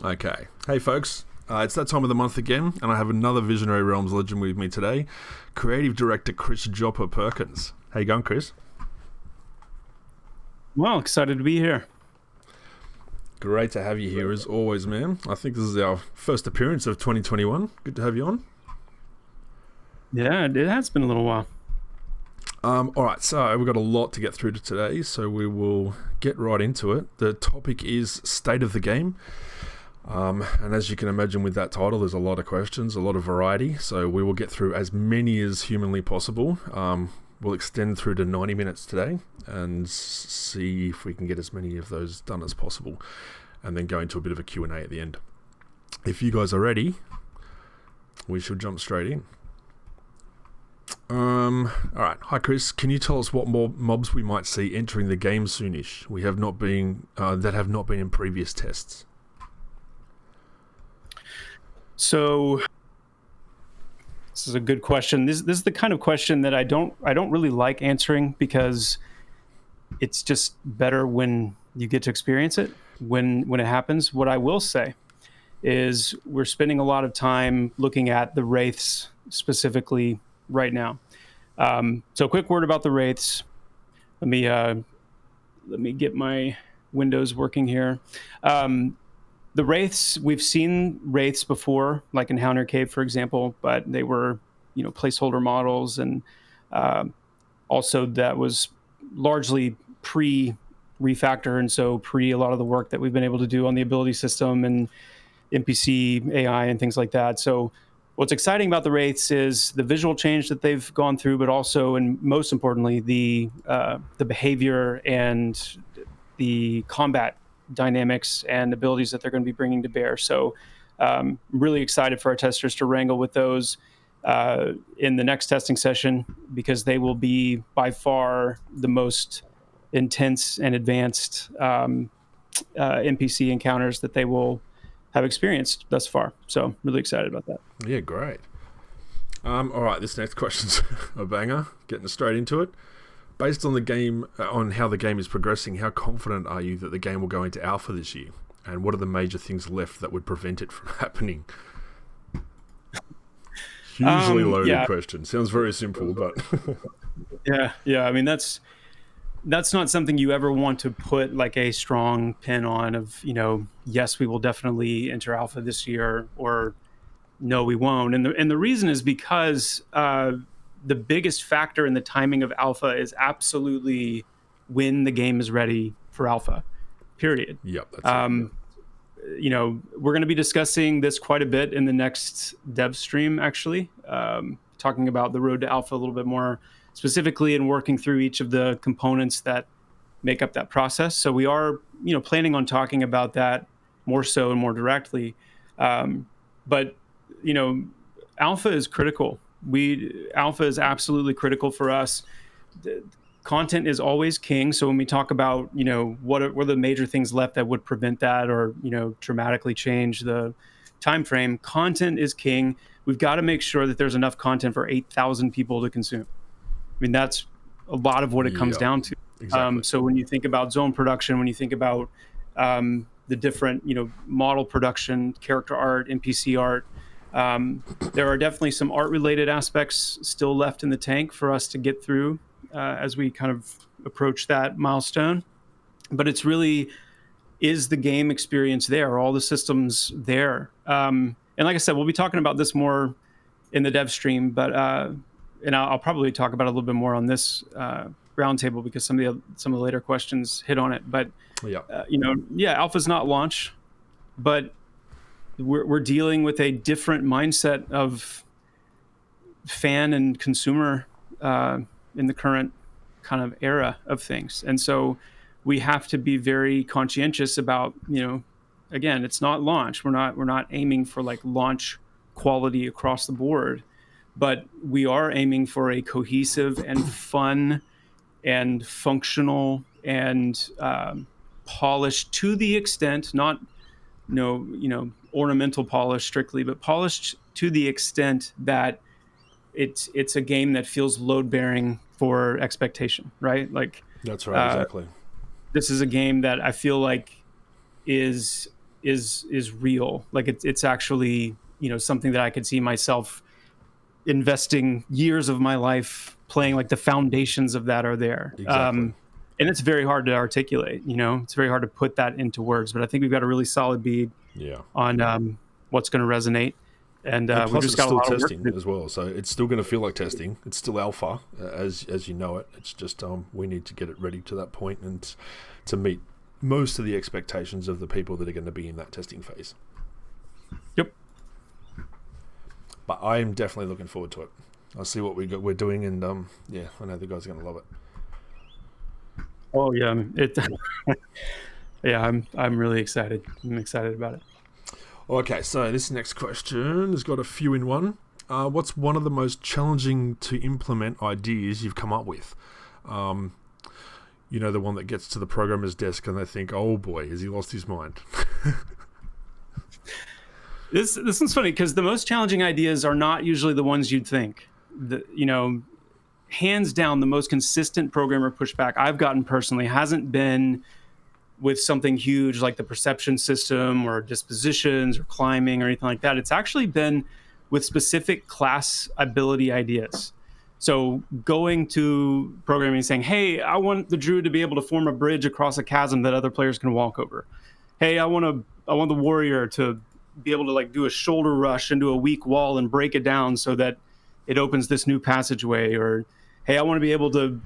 Okay. Hey, folks. It's that time of the month again, and I have another Visionary Realms legend with me today, Creative Director Chris Joppa Perkins. How you going, Chris? Well, excited to be here. Great to have you here as always, man. I think this is our first appearance of 2021. Good to have you on. Yeah, it has been a little while. All right, so we've got a lot to get through to today, so we will get right into it. The topic is State of the Game. And as you can imagine with that title, there's a lot of questions, a lot of variety, so we will get through as many as humanly possible. We'll extend through to 90 minutes today and see if we can get as many of those done as possible, and then go into a bit of a Q&A at the end. If you guys are ready, we should jump straight in. Alright, hi Chris, can you tell us what more mobs we might see entering the game soonish that have not been in previous tests? So this is a good question. This is the kind of question that I don't really like answering, because it's just better when you get to experience it, when it happens. What I will say is we're spending a lot of time looking at the wraiths specifically right now. So a quick word about the wraiths. Let me get my windows working here. The wraiths, we've seen wraiths before, like in Howner Cave, for example, but they were, placeholder models, and also that was largely pre-refactor, and so pre a lot of the work that we've been able to do on the ability system and NPC AI and things like that. So what's exciting about the wraiths is the visual change that they've gone through, but also, and most importantly, the behavior and the combat dynamics and abilities that they're going to be bringing to bear. So really excited for our testers to wrangle with those in the next testing session, because they will be by far the most intense and advanced NPC encounters that they will have experienced thus far. So really excited about that. Yeah, great. All right, this next question's a banger. Getting straight into it. Based on the game, on how the game is progressing, how confident are you that the game will go into alpha this year? And what are the major things left that would prevent it from happening? Hugely loaded question. Sounds very simple, but yeah. I mean, that's not something you ever want to put like a strong pin on of, yes, we will definitely enter alpha this year, or no, we won't. And the reason is because the biggest factor in the timing of alpha is absolutely when the game is ready for alpha, period. Yep. That's We're going to be discussing this quite a bit in the next dev stream, actually, talking about the road to alpha a little bit more specifically, and working through each of the components that make up that process. So we are, planning on talking about that more so and more directly. But alpha is critical. Alpha is absolutely critical for us. Content is always king. So when we talk about, what are the major things left that would prevent that, or, dramatically change the time frame, content is king. We've got to make sure that there's enough content for 8,000 people to consume. I mean, that's a lot of what it comes down to. Exactly. So when you think about zone production, when you think about the different, model production, character art, NPC art, there are definitely some art-related aspects still left in the tank for us to get through as we kind of approach that milestone. But it's really, is the game experience there? Are all the systems there? And like I said, we'll be talking about this more in the dev stream, but and I'll probably talk about it a little bit more on this roundtable, because some of the later questions hit on it. But alpha's not launch, but we're dealing with a different mindset of fan and consumer in the current kind of era of things. And so we have to be very conscientious about, again, it's not launch. We're not aiming for like launch quality across the board, but we are aiming for a cohesive and fun and functional and polished, to the extent, not ornamental polish strictly, but polished to the extent that it's a game that feels load bearing for expectation, right? Like that's right, exactly. This is a game that I feel like is is real. Like it's actually, something that I could see myself investing years of my life playing. Like the foundations of that are there. Exactly. And it's very hard to articulate, it's very hard to put that into words, but I think we've got a really solid bead on what's going to resonate. And plus we've just it's got a still lot of work testing to do. as well, so it's still going to feel like testing. It's still alpha, as you know it. It's just we need to get it ready to that point and to meet most of the expectations of the people that are going to be in that testing phase. Yep. But I'm definitely looking forward to it. I'll see what we're doing, and I know the guys are going to love it. Oh yeah, yeah, I'm really excited. I'm excited about it. Okay, so this next question has got a few in one. What's one of the most challenging to implement ideas you've come up with? The one that gets to the programmer's desk and they think, oh boy, has he lost his mind? This one's funny because the most challenging ideas are not usually the ones you'd think. Hands down, the most consistent programmer pushback I've gotten personally hasn't been with something huge like the perception system or dispositions or climbing or anything like that. It's actually been with specific class ability ideas. So going to programming and saying, hey, I want the druid to be able to form a bridge across a chasm that other players can walk over. Hey, I want the warrior to be able to like do a shoulder rush into a weak wall and break it down so that it opens this new passageway. Or, hey, I want to be able to,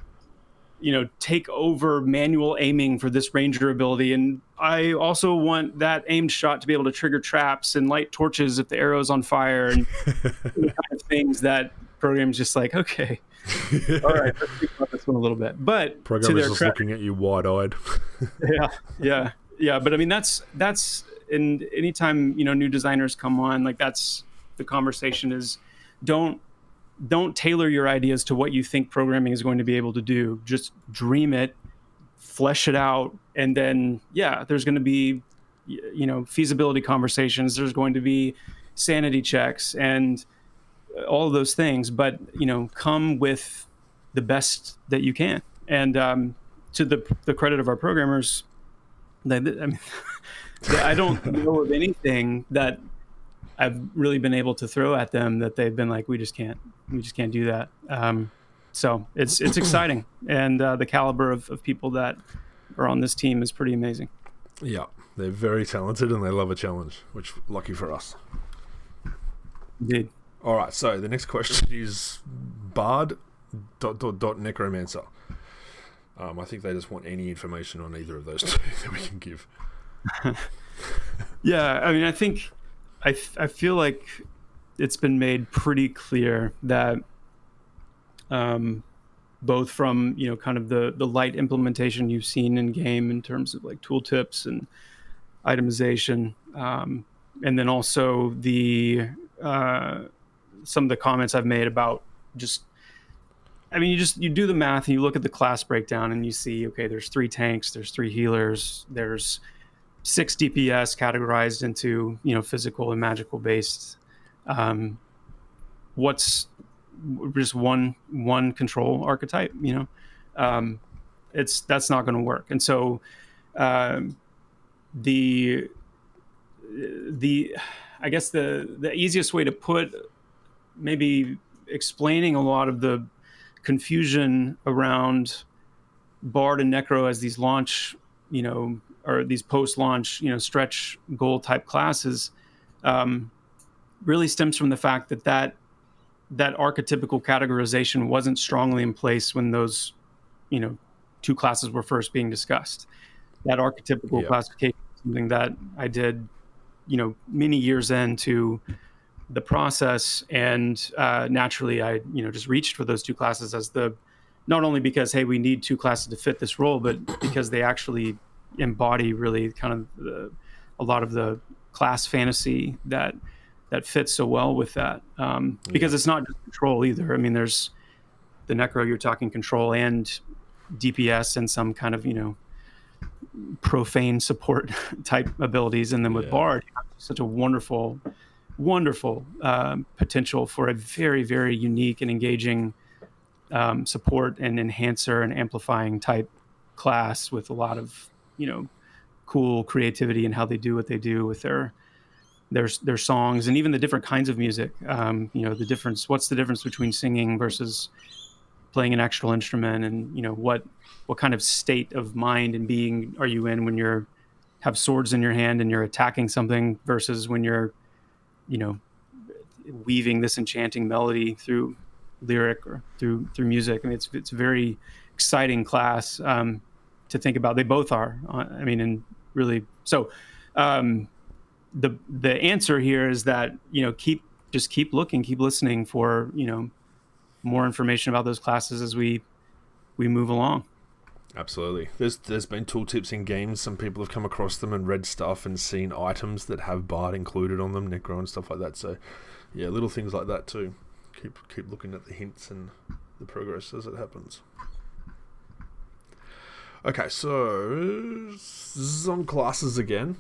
take over manual aiming for this ranger ability. And I also want that aimed shot to be able to trigger traps and light torches if the arrow's on fire, and the kind of things that program's just like, okay, all right, let's think about this one a little bit. But Programmer's just looking at you wide-eyed. Yeah. But I mean, that's and anytime, new designers come on, like that's the conversation is don't tailor your ideas to what you think programming is going to be able to do. Just dream it, flesh it out, and then there's going to be feasibility conversations. There's going to be sanity checks and all of those things. But come with the best that you can. And to the credit of our programmers, I don't know of anything that I've really been able to throw at them that they've been like, we just can't do that. So it's exciting, and the caliber of people that are on this team is pretty amazing. Yeah, they're very talented and they love a challenge, which lucky for us. Indeed. All right, so the next question is Bard ... necromancer. I think they just want any information on either of those two that we can give. Yeah, I mean, I think I feel like it's been made pretty clear that both from kind of the light implementation you've seen in game in terms of like tooltips and itemization, and then also the some of the comments I've made about just, I mean, you do the math and you look at the class breakdown and you see, okay, there's 3 tanks, there's 3 healers, there's 6 DPS categorized into, physical and magical based. What's just one control archetype, that's not going to work. And so the I guess the easiest way to put, maybe explaining a lot of the confusion around Bard and Necro as these launch, or these post-launch, stretch goal type classes, really stems from the fact that archetypical categorization wasn't strongly in place when those, 2 classes were first being discussed. That archetypical classification is something that I did, many years into the process, and naturally I just reached for those 2 classes as not only because, hey, we need 2 classes to fit this role, but because they actually embody really kind of a lot of the class fantasy that fits so well with that, because it's not just control either. I mean, there's the Necro, you're talking control and DPS and some kind of profane support type abilities, and then with Bard, such a wonderful potential for a very, very unique and engaging support and enhancer and amplifying type class with a lot of cool creativity in how they do what they do with their songs, and even the different kinds of music. The difference. What's the difference between singing versus playing an actual instrument, and what kind of state of mind and being are you in when you're have swords in your hand and you're attacking something versus when you're weaving this enchanting melody through lyric or through music. I mean, it's a very exciting class to think about. They both are. And really, so the answer here is that keep looking, keep listening for more information about those classes as we move along. Absolutely. There's been tooltips in games. Some people have come across them and read stuff and seen items that have Bard included on them, necro and stuff like that. So yeah, little things like that too. Keep looking at the hints and the progress as it happens. Okay, so some classes again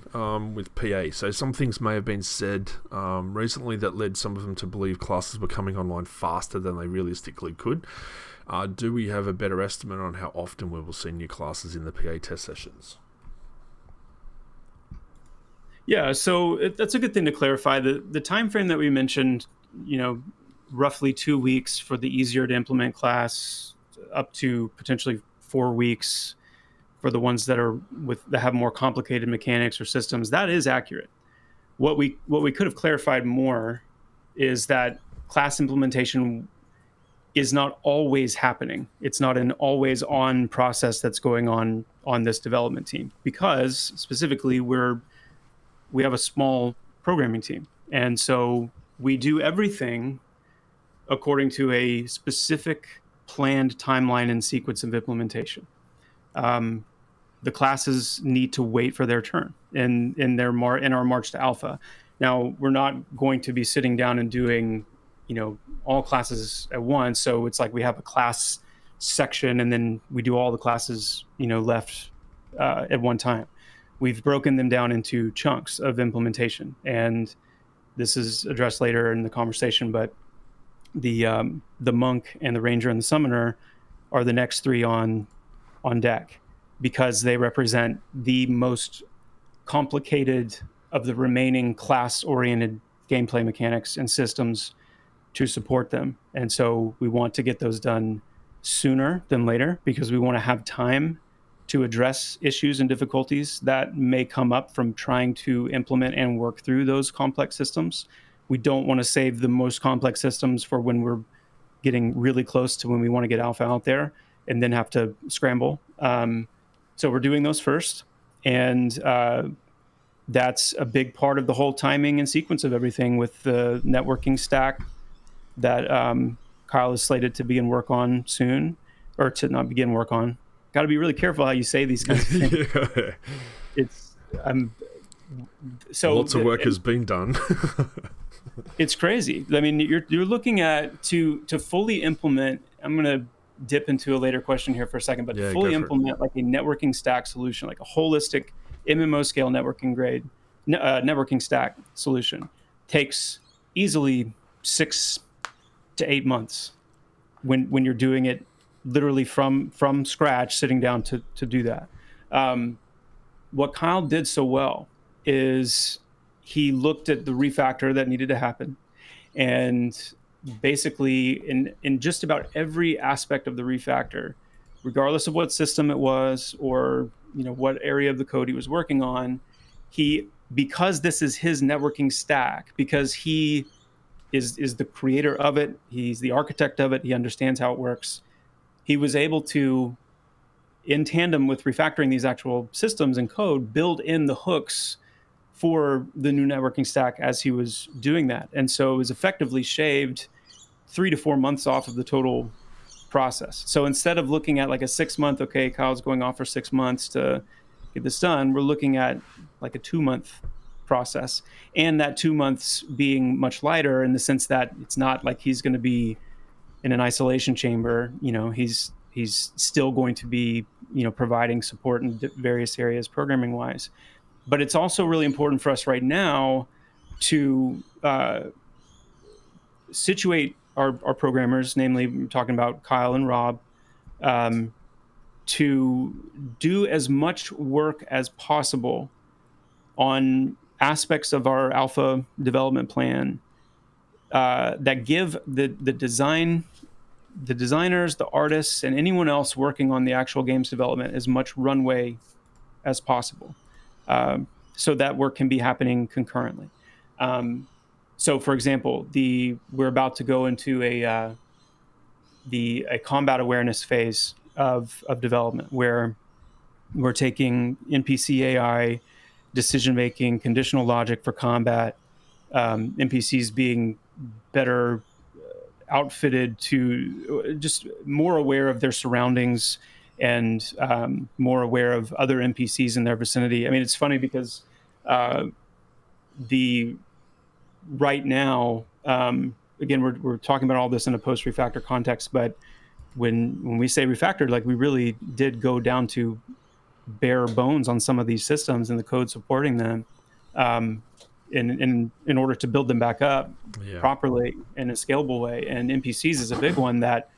with PA. So some things may have been said recently that led some of them to believe classes were coming online faster than they realistically could. Do we have a better estimate on how often we will see new classes in the PA test sessions? Yeah, so that's a good thing to clarify. The time frame that we mentioned, roughly 2 weeks for the easier to implement class, up to potentially 4 weeks for the ones that have more complicated mechanics or systems. That is accurate. What we could have clarified more is that class implementation is not always happening. It's not an always on process that's going on this development team, because specifically we have a small programming team. And so we do everything according to a specific planned timeline and sequence of implementation. The classes need to wait for their turn in our march to alpha. Now, we're not going to be sitting down and doing all classes at once. So it's like we have a class section and then we do all the classes left at one time. We've broken them down into chunks of implementation, and this is addressed later in the conversation, but the monk and the ranger and the summoner are the next three on deck, because they represent the most complicated of the remaining class-oriented gameplay mechanics and systems to support them. And so we want to get those done sooner than later, because we want to have time to address issues and difficulties that may come up from trying to implement and work through those complex systems. We don't want to save the most complex systems for when we're getting really close to when we want to get alpha out there and then have to scramble. So we're doing those first. And that's a big part of the whole timing and sequence of everything with the networking stack that Kyle is slated to begin work on soon, or to not begin work on. Got to be really careful how you say these kinds of things. Yeah. Lots of work has been done. It's crazy. I mean, you're looking at to fully implement. I'm going to dip into a later question here for a second, but to fully implement like a networking stack solution, like a holistic MMO scale networking stack solution, takes easily 6 to 8 months when you're doing it literally from scratch, sitting down to do that. What Kyle did so well is he looked at the refactor that needed to happen, and basically in just about every aspect of the refactor, regardless of what system it was or what area of the code he was working on, because this is his networking stack, because he is the creator of it, he's the architect of it, he understands how it works. He was able to, in tandem with refactoring these actual systems and code, build in the hooks for the new networking stack as he was doing that. And so it was effectively shaved 3 to 4 months off of the total process. So instead of looking at like a 6 month, okay, Kyle's going off for 6 months to get this done, we're looking at like a 2 month process. And that 2 months being much lighter in the sense that it's not like he's going to be in an isolation chamber. He's still going to be providing support in various areas programming wise. But it's also really important for us right now to situate our programmers, namely we're talking about Kyle and Rob, to do as much work as possible on aspects of our alpha development plan that give the designers, the artists, and anyone else working on the actual game's development as much runway as possible, so that work can be happening concurrently. So, for example, we're about to go into a combat awareness phase of development, where we're taking NPC AI, decision making, conditional logic for combat, NPCs being better outfitted to just more aware of their surroundings and more aware of other NPCs in their vicinity. I mean, it's funny because right now, again, we're talking about all this in a post refactor context, but when we say refactored, like, we really did go down to bare bones on some of these systems and the code supporting them, in order to build them back up properly in a scalable way. And NPCs is a big one that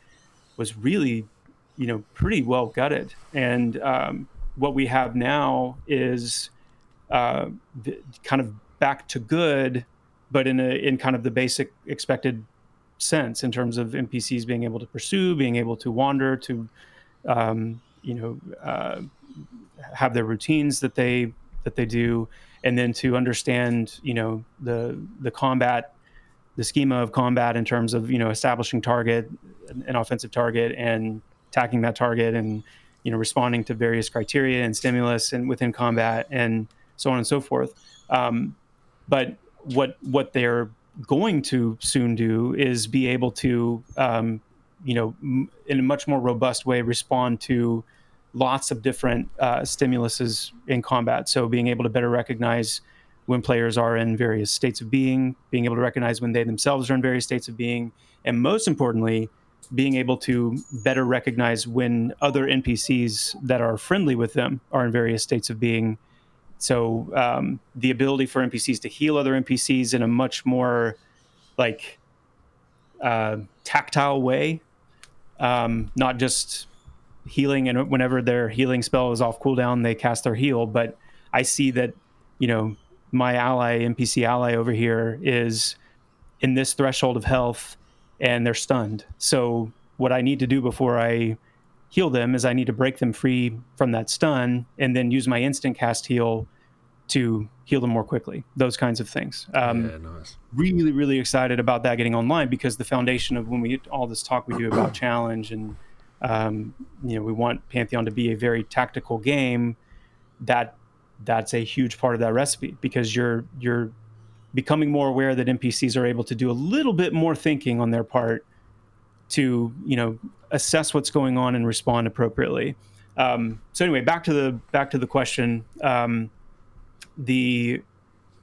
was really, pretty well gutted. And what we have now is kind of back to good, but in kind of the basic expected sense, in terms of NPCs being able to pursue, being able to wander, to have their routines that they do, and then to understand the combat, the schema of combat, in terms of establishing target, an offensive target, and attacking that target, and responding to various criteria and stimulus and within combat, and so on and so forth. But what they're going to soon do is be able to in a much more robust way respond to lots of different stimuluses in combat. So being able to better recognize when players are in various states of being able to recognize when they themselves are in various states of being, and most importantly, being able to better recognize when other NPCs that are friendly with them are in various states of being. So the ability for NPCs to heal other NPCs in a much more tactile way, not just healing, and whenever their healing spell is off cooldown, they cast their heal. But I see that, my NPC ally over here is in this threshold of health and they're stunned. So what I need to do before I heal them is I need to break them free from that stun, and then use my instant cast heal to heal them more quickly. Those kinds of things. Nice. Really, really excited about that getting online, because the foundation of when we all this talk we do about challenge, and we want Pantheon to be a very tactical game, that's a huge part of that recipe, because you're becoming more aware that NPCs are able to do a little bit more thinking on their part to assess what's going on and respond appropriately. So anyway, back to the question.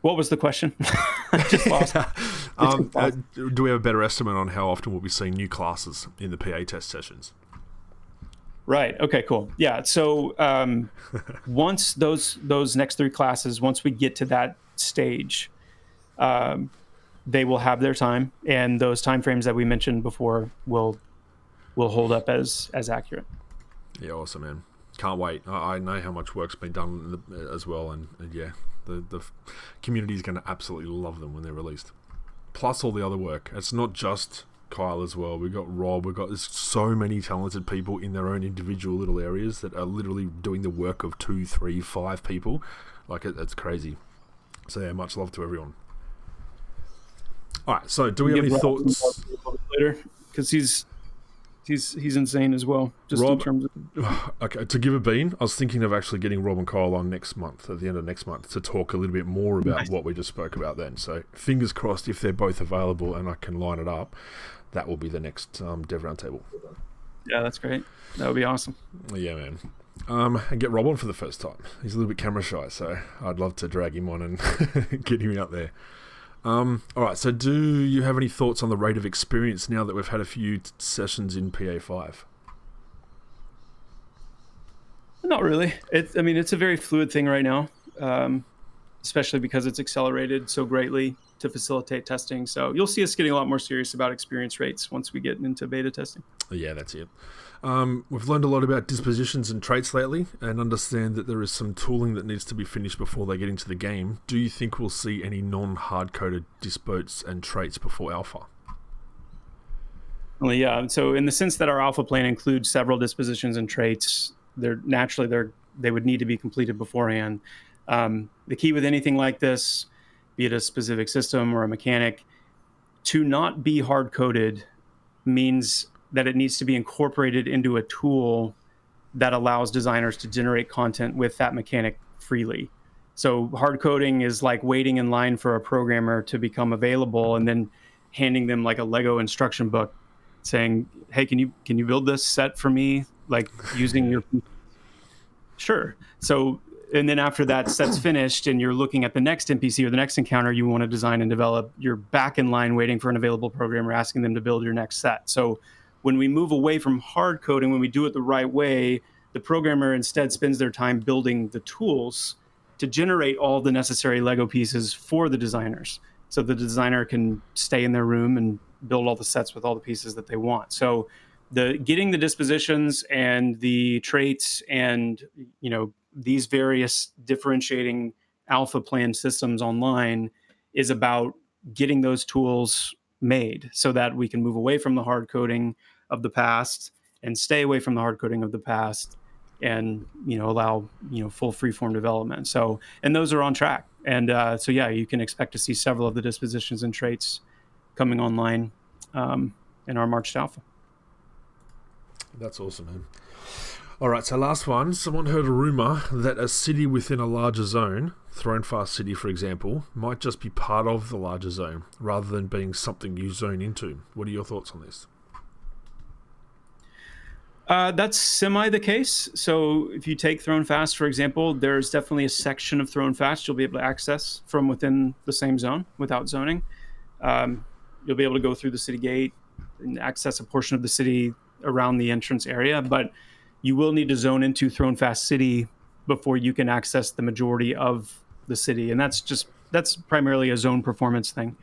What was the question? I just lost. Do we have a better estimate on how often we'll be seeing new classes in the PA test sessions? Right. Okay, cool. Yeah. So once those next three classes, once we get to that stage, they will have their time, and those timeframes that we mentioned before will hold up as accurate. Yeah, awesome, man. Can't wait. I know how much work's been done as well, and yeah, the community is going to absolutely love them when they're released. Plus all the other work. It's not just Kyle as well. We've got Rob. There's so many talented people in their own individual little areas that are literally doing the work of 2, 3, 5 people. It's crazy. So yeah, much love to everyone. All right. So do we have any thoughts later? Because he's insane as well. Just Rob, in terms of... Okay, to give a bean, I was thinking of actually getting Rob and Kyle on next month, at the end of next month, to talk a little bit more about what we just spoke about then. So fingers crossed, if they're both available and I can line it up, that will be the next Dev Roundtable. Yeah, that's great. That would be awesome. Yeah, man. And get Rob on for the first time. He's a little bit camera shy, so I'd love to drag him on and get him out there. All right, so do you have any thoughts on the rate of experience now that we've had a few sessions in PA5? Not really. It's a very fluid thing right now, especially because it's accelerated so greatly to facilitate testing. So you'll see us getting a lot more serious about experience rates once we get into beta testing. Yeah, that's it. We've learned a lot about dispositions and traits lately, and understand that there is some tooling that needs to be finished before they get into the game. Do you think we'll see any non-hard-coded dispots and traits before alpha? Well, yeah. So in the sense that our alpha plan includes several dispositions and traits, they would need to be completed beforehand. The key with anything like this, be it a specific system or a mechanic, to not be hard-coded means that it needs to be incorporated into a tool that allows designers to generate content with that mechanic freely. So hard coding is like waiting in line for a programmer to become available and then handing them like a Lego instruction book saying, "Hey, can you build this set for me like using your..." Sure. So, and then after that set's finished and you're looking at the next NPC or the next encounter you want to design and develop, you're back in line waiting for an available programmer asking them to build your next set. So when we move away from hard coding, when we do it the right way, the programmer instead spends their time building the tools to generate all the necessary Lego pieces for the designers. So the designer can stay in their room and build all the sets with all the pieces that they want. So getting the dispositions and the traits and, you know, these various differentiating alpha plan systems online is about getting those tools made so that we can move away from the hard coding of the past and stay away from the hard coding of the past and, you know, allow, you know, full freeform development. So, and those are on track. And so, yeah, you can expect to see several of the dispositions and traits coming online in our March to Alpha. That's awesome, man. All right, so last one. Someone heard a rumor that a city within a larger zone, Thronefast City, for example, might just be part of the larger zone rather than being something you zone into. What are your thoughts on this? That's semi the case. So if you take Thronefast, for example, there's definitely a section of Thronefast you'll be able to access from within the same zone without zoning. You'll be able to go through the city gate and access a portion of the city around the entrance area, but you will need to zone into Thronefast City before you can access the majority of the city. And that's primarily a zone performance thing.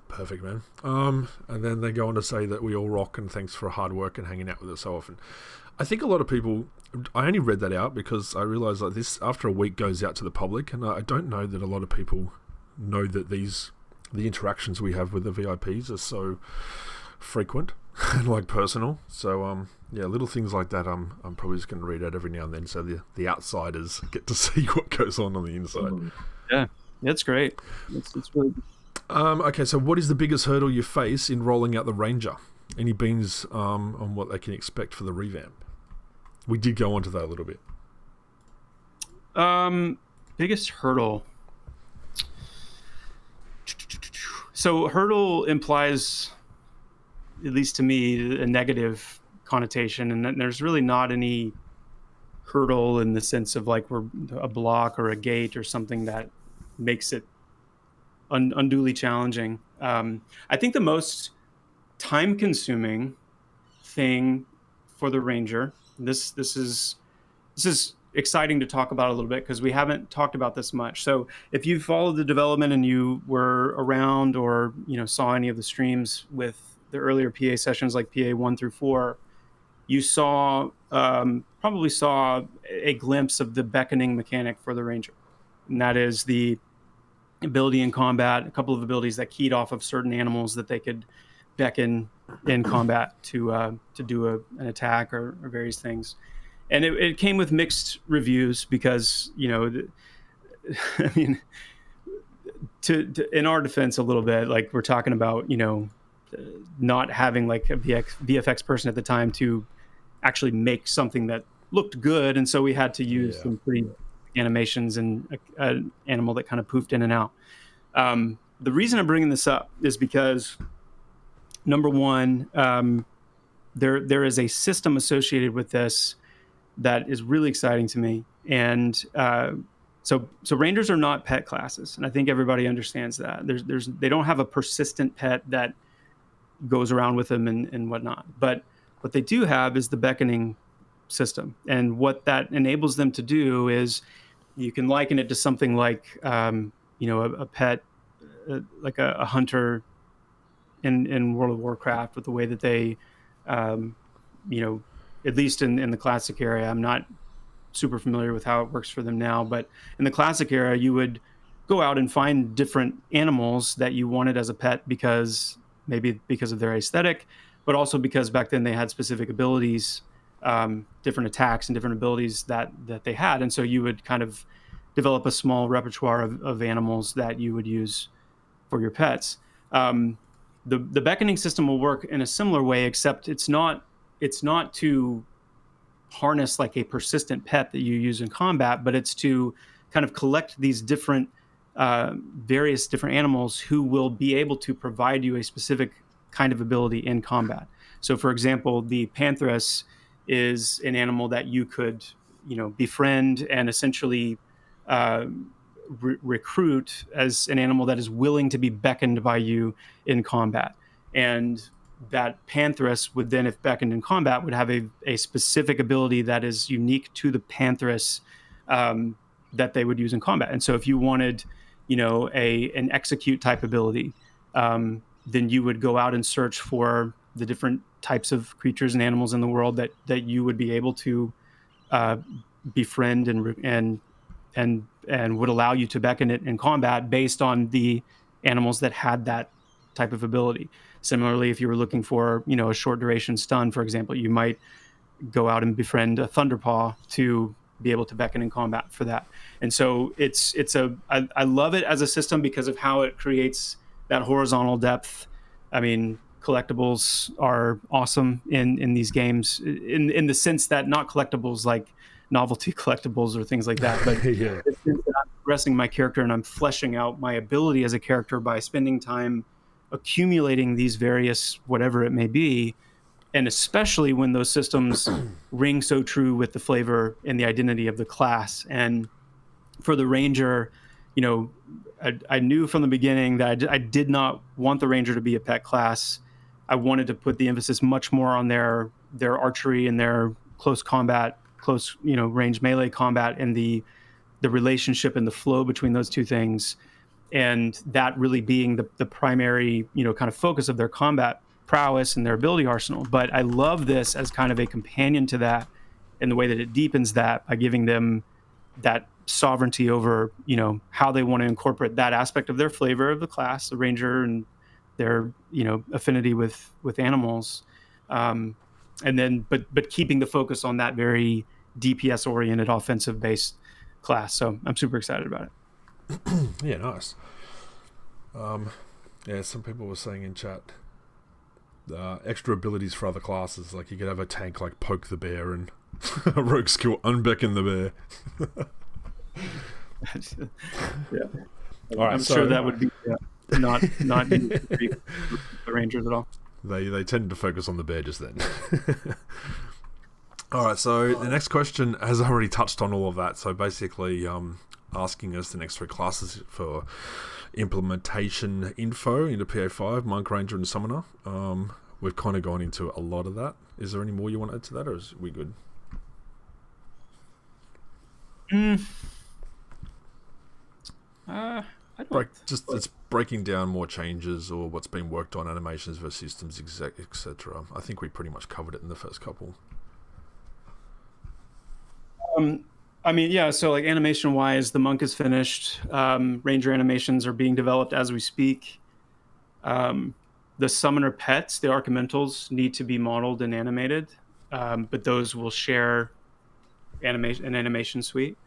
Perfect, man. And then they go on to say that we all rock and thanks for hard work and hanging out with us so often. I think a lot of people, I only read that out because I realized like this after a week goes out to the public, and I don't know that a lot of people know that the interactions we have with the VIPs are so frequent and like personal. So yeah, little things like that I'm probably just going to read out every now and then so the outsiders get to see what goes on the inside. Yeah, that's great. It's really good. Okay, so what is the biggest hurdle you face in rolling out the Ranger? Any beans on what they can expect for the revamp? We did go onto that a little bit. Biggest hurdle. So hurdle implies, at least to me, a negative connotation, and there's really not any hurdle in the sense of like we're a block or a gate or something that makes it unduly challenging. I think the most time-consuming thing for the Ranger, this is exciting to talk about a little bit because we haven't talked about this much. So if you followed the development and you were around or saw any of the streams with the earlier PA sessions like PA 1 through 4, you probably saw a glimpse of the beckoning mechanic for the Ranger, and that is the ability in combat, a couple of abilities that keyed off of certain animals that they could beckon in combat to do an attack or various things. And it came with mixed reviews because, I mean, to in our defense a little bit, like we're talking about, not having like a VFX person at the time to actually make something that looked good. And so we had to use some pretty animations and an animal that kind of poofed in and out. The reason I'm bringing this up is because, number one, there is a system associated with this that is really exciting to me. And so Rangers are not pet classes, and I think everybody understands that. They don't have a persistent pet that goes around with them and whatnot. But what they do have is the beckoning system, and what that enables them to do is you can liken it to something like a pet, like a hunter in World of Warcraft with the way that they, at least in the classic area. I'm not super familiar with how it works for them now, but in the classic era, you would go out and find different animals that you wanted as a pet maybe because of their aesthetic, but also because back then they had specific abilities, different attacks and different abilities that they had. And so you would kind of develop a small repertoire of animals that you would use for your pets. The beckoning system will work in a similar way, except it's not to harness like a persistent pet that you use in combat, but it's to kind of collect these various different animals who will be able to provide you a specific kind of ability in combat. So, for example, the Pantheress is an animal that you could, befriend and essentially recruit as an animal that is willing to be beckoned by you in combat. And that Pantheress would then, if beckoned in combat, would have a specific ability that is unique to the Pantheress that they would use in combat. And so if you wanted, an execute type ability, then you would go out and search for the different types of creatures and animals in the world that you would be able to befriend and would allow you to beckon it in combat based on the animals that had that type of ability. Similarly, if you were looking for, a short duration stun, for example, you might go out and befriend a Thunderpaw to be able to beckon in combat for that. And so I love it as a system because of how it creates that horizontal depth. I mean, collectibles are awesome in these games in the sense that not collectibles like novelty collectibles or things like that, but Yeah. I'm progressing my character and I'm fleshing out my ability as a character by spending time accumulating these various whatever it may be, and especially when those systems ring so true with the flavor and the identity of the class. And for the ranger, I knew from the beginning that I did not want the ranger to be a pet class. I wanted to put the emphasis much more on their archery and their close combat, range melee combat, and the relationship and the flow between those two things, and that really being the primary, kind of focus of their combat prowess and their ability arsenal. But I love this as kind of a companion to that in the way that it deepens that by giving them that sovereignty over, how they want to incorporate that aspect of their flavor of the class, the ranger, and their, affinity with animals. And then, but keeping the focus on that very DPS oriented offensive based class. So I'm super excited about it. Yeah, nice. Yeah, some people were saying in chat extra abilities for other classes, like you could have a tank like poke the bear and a rogue skill unbeckon the bear. Yeah, all right, I'm sure that would be not the rangers at all. They tend to focus on the bear just then. All right, so the next question has already touched on all of that. So basically, asking us the next three classes for implementation info into PA5, Monk, Ranger, and Summoner. We've kind of gone into a lot of that. Is there any more you want to add to that, or is we good? It's breaking down more changes or what's been worked on, animations versus systems, etc. I think we pretty much covered it in the first couple. I mean, yeah, so like animation wise, the monk is finished. Ranger animations are being developed as we speak. The summoner pets, the Archimentals, need to be modeled and animated, but those will share an animation suite.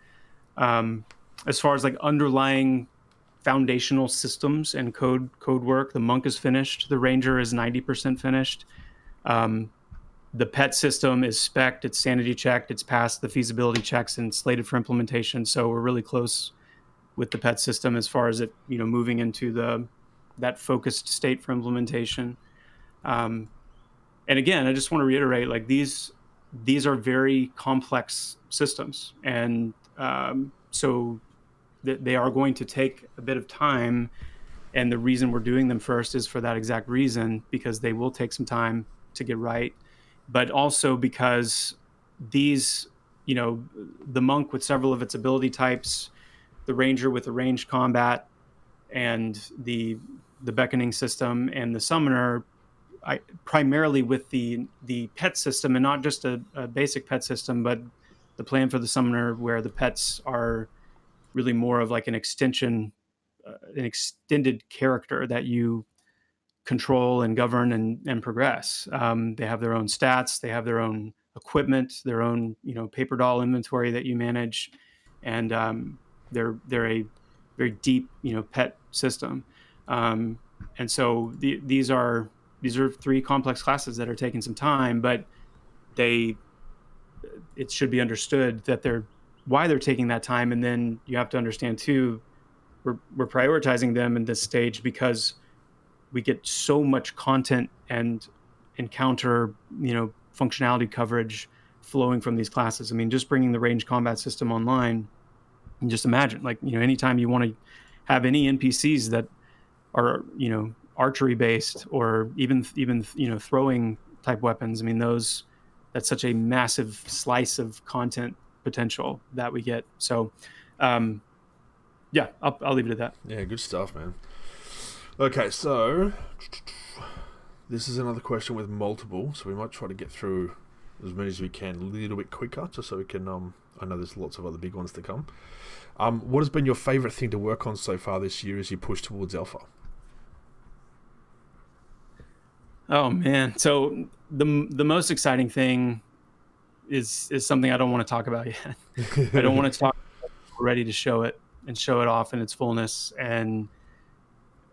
As far as like underlying foundational systems and code work, the monk is finished. The ranger is 90% finished. The pet system is spec'd, it's sanity checked, it's passed the feasibility checks and slated for implementation. So we're really close with the pet system as far as it, moving into that focused state for implementation. And again, I just want to reiterate, like these are very complex systems, and so they are going to take a bit of time. And the reason we're doing them first is for that exact reason, because they will take some time to get right. But also because these, the monk with several of its ability types, the ranger with the ranged combat, and the the beckoning system and the summoner, primarily with the pet system, and not just a basic pet system, but the plan for the summoner where the pets are really more of like an extension, an extended character that you control and govern and progress. They have their own stats, they have their own equipment, their own paper doll inventory that you manage, and they're a very deep pet system. And so these are three complex classes that are taking some time, but it should be understood that why they're taking that time. And then you have to understand too, we're prioritizing them in this stage because we get so much content and encounter, functionality coverage flowing from these classes. I mean, just bringing the range combat system online, and just imagine, like, anytime you want to have any NPCs that are, archery based or even throwing type weapons. I mean, that's such a massive slice of content potential that we get. So, yeah, I'll leave it at that. Yeah, good stuff, man. Okay, so this is another question with multiple, so we might try to get through as many as we can a little bit quicker, just so we can, I know there's lots of other big ones to come. What has been your favourite thing to work on so far this year as you push towards Alpha? Oh, man. So the most exciting thing is something I don't want to talk about yet. I don't want to talk about it, ready to show it and show it off in its fullness, and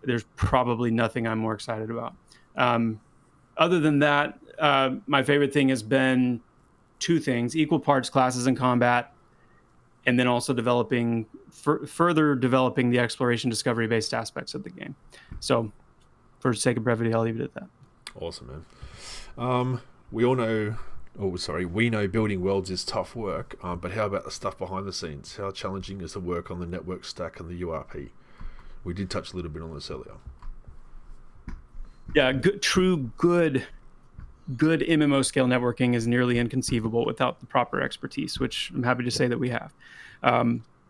there's probably nothing I'm more excited about. Other than that, my favorite thing has been two things: equal parts classes and combat, and then also further developing the exploration discovery based aspects of the game. So for the sake of brevity, I'll leave it at that. Awesome, man. We know building worlds is tough work, but how about the stuff behind the scenes? How challenging is the work on the network stack and the URP? We did touch a little bit on this earlier. Yeah, good MMO scale networking is nearly inconceivable without the proper expertise, which I'm happy to say that we have.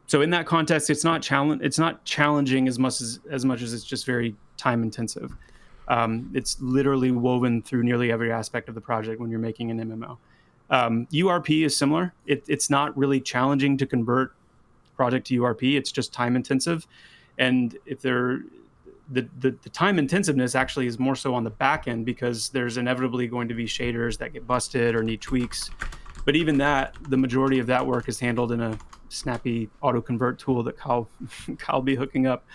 So in that context, it's not challenging as much as it's just very time intensive. It's literally woven through nearly every aspect of the project when you're making an MMO. URP is similar. It's not really challenging to convert project to URP. It's just time intensive. And if the time intensiveness actually is more so on the back end, because there's inevitably going to be shaders that get busted or need tweaks. But even that, the majority of that work is handled in a snappy auto convert tool that Kyle be hooking up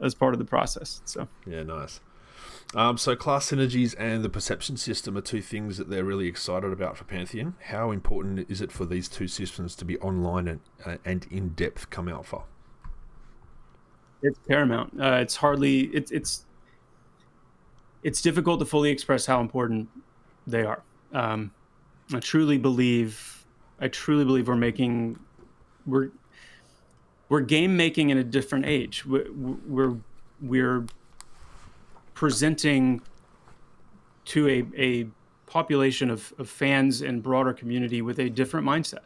as part of the process. So yeah, nice. So class synergies and the perception system are two things that they're really excited about for Pantheon. How important is it for these two systems to be online and in depth come alpha? It's paramount. It's difficult to fully express how important they are. I truly believe we're game making in a different age. We're presenting to a population of fans and broader community with a different mindset.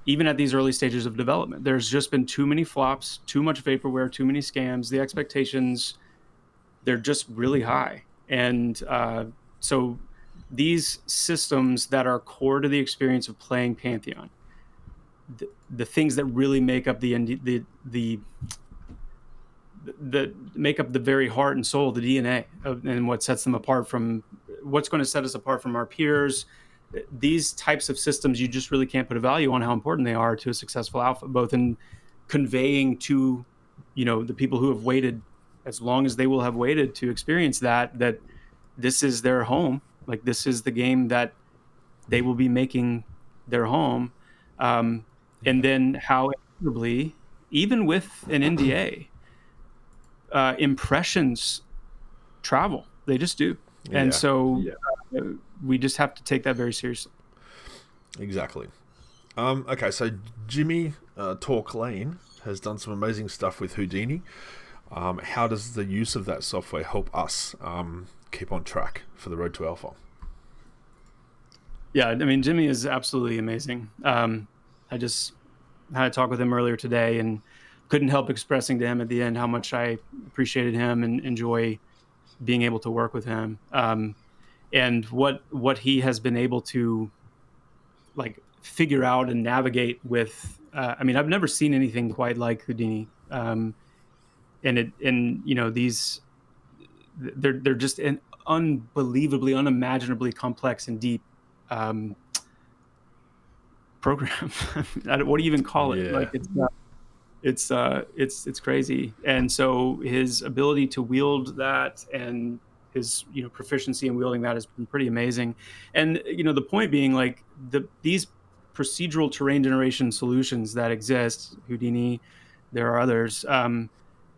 Even at these early stages of development, there's just been too many flops, too much vaporware, too many scams. The expectations, they're just really high. And so these systems that are core to the experience of playing Pantheon, the things that really make up the make up the very heart and soul, the DNA and what sets them apart from what's going to set us apart from our peers. These types of systems, you just really can't put a value on how important they are to a successful alpha, both in conveying to, the people who have waited as long as they will have waited to experience that this is their home. Like, this is the game that they will be making their home. And then how inevitably, even with an NDA, impressions travel. They just do. And so we just have to take that very seriously. Exactly. Okay, so Jimmy Talk Lane has done some amazing stuff with Houdini. How does the use of that software help us keep on track for the road to alpha? Yeah, I mean, Jimmy is absolutely amazing. I just had a talk with him earlier today, and couldn't help expressing to him at the end how much I appreciated him and enjoy being able to work with him. And what he has been able to like figure out and navigate with. I mean, I've never seen anything quite like Houdini. These they're just an unbelievably, unimaginably complex and deep program. What do you even call it? Yeah. Like it's crazy. And so his ability to wield that and his proficiency in wielding that has been pretty amazing. And the point being, like, these procedural terrain generation solutions that exist, Houdini, there are others,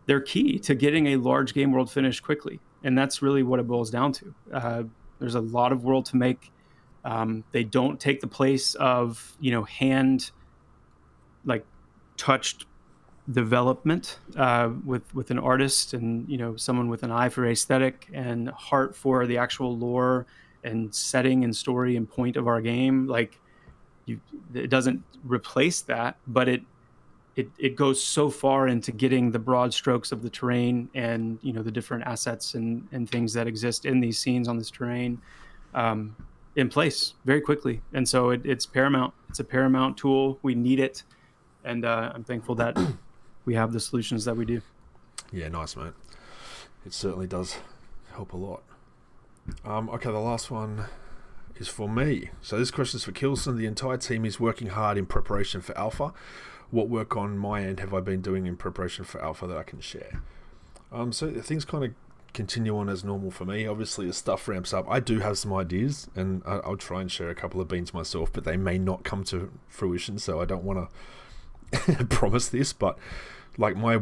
they're key to getting a large game world finished quickly. And that's really what it boils down to. There's a lot of world to make. They don't take the place of hand like touched development with an artist and someone with an eye for aesthetic and heart for the actual lore and setting and story and point of our game. Like, it doesn't replace that, but it goes so far into getting the broad strokes of the terrain and the different assets and things that exist in these scenes on this terrain in place very quickly. And so it's paramount. It's a paramount tool. We need it, and I'm thankful that we have the solutions that we do. Yeah, nice, mate. It certainly does help a lot. Okay, the last one is for me. So this question is for Kilsin. The entire team is working hard in preparation for Alpha. What work on my end have I been doing in preparation for Alpha that I can share? So things kind of continue on as normal for me. Obviously, as stuff ramps up, I do have some ideas, and I'll try and share a couple of beans myself, but they may not come to fruition, so I don't want to promise this. But like my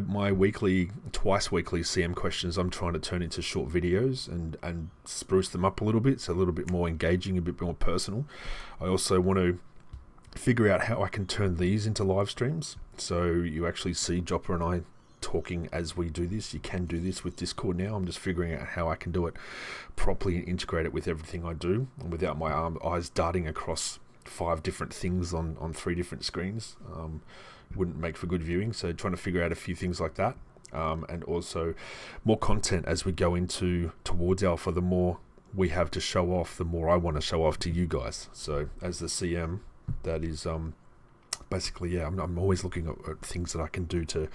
twice weekly CM questions, I'm trying to turn into short videos and spruce them up a little bit, so a little bit more engaging, a bit more personal. I also want to figure out how I can turn these into live streams, so you actually see Joppa and I talking as we do this. You can do this with Discord now. I'm just figuring out how I can do it properly and integrate it with everything I do, and without my eyes darting across 5 different things on 3 different screens. Wouldn't make for good viewing, so trying to figure out a few things like that, and also more content as we go towards Alpha. The more we have to show off, the more I want to show off to you guys. So as the CM, that is basically, yeah, I'm always looking at things that I can do to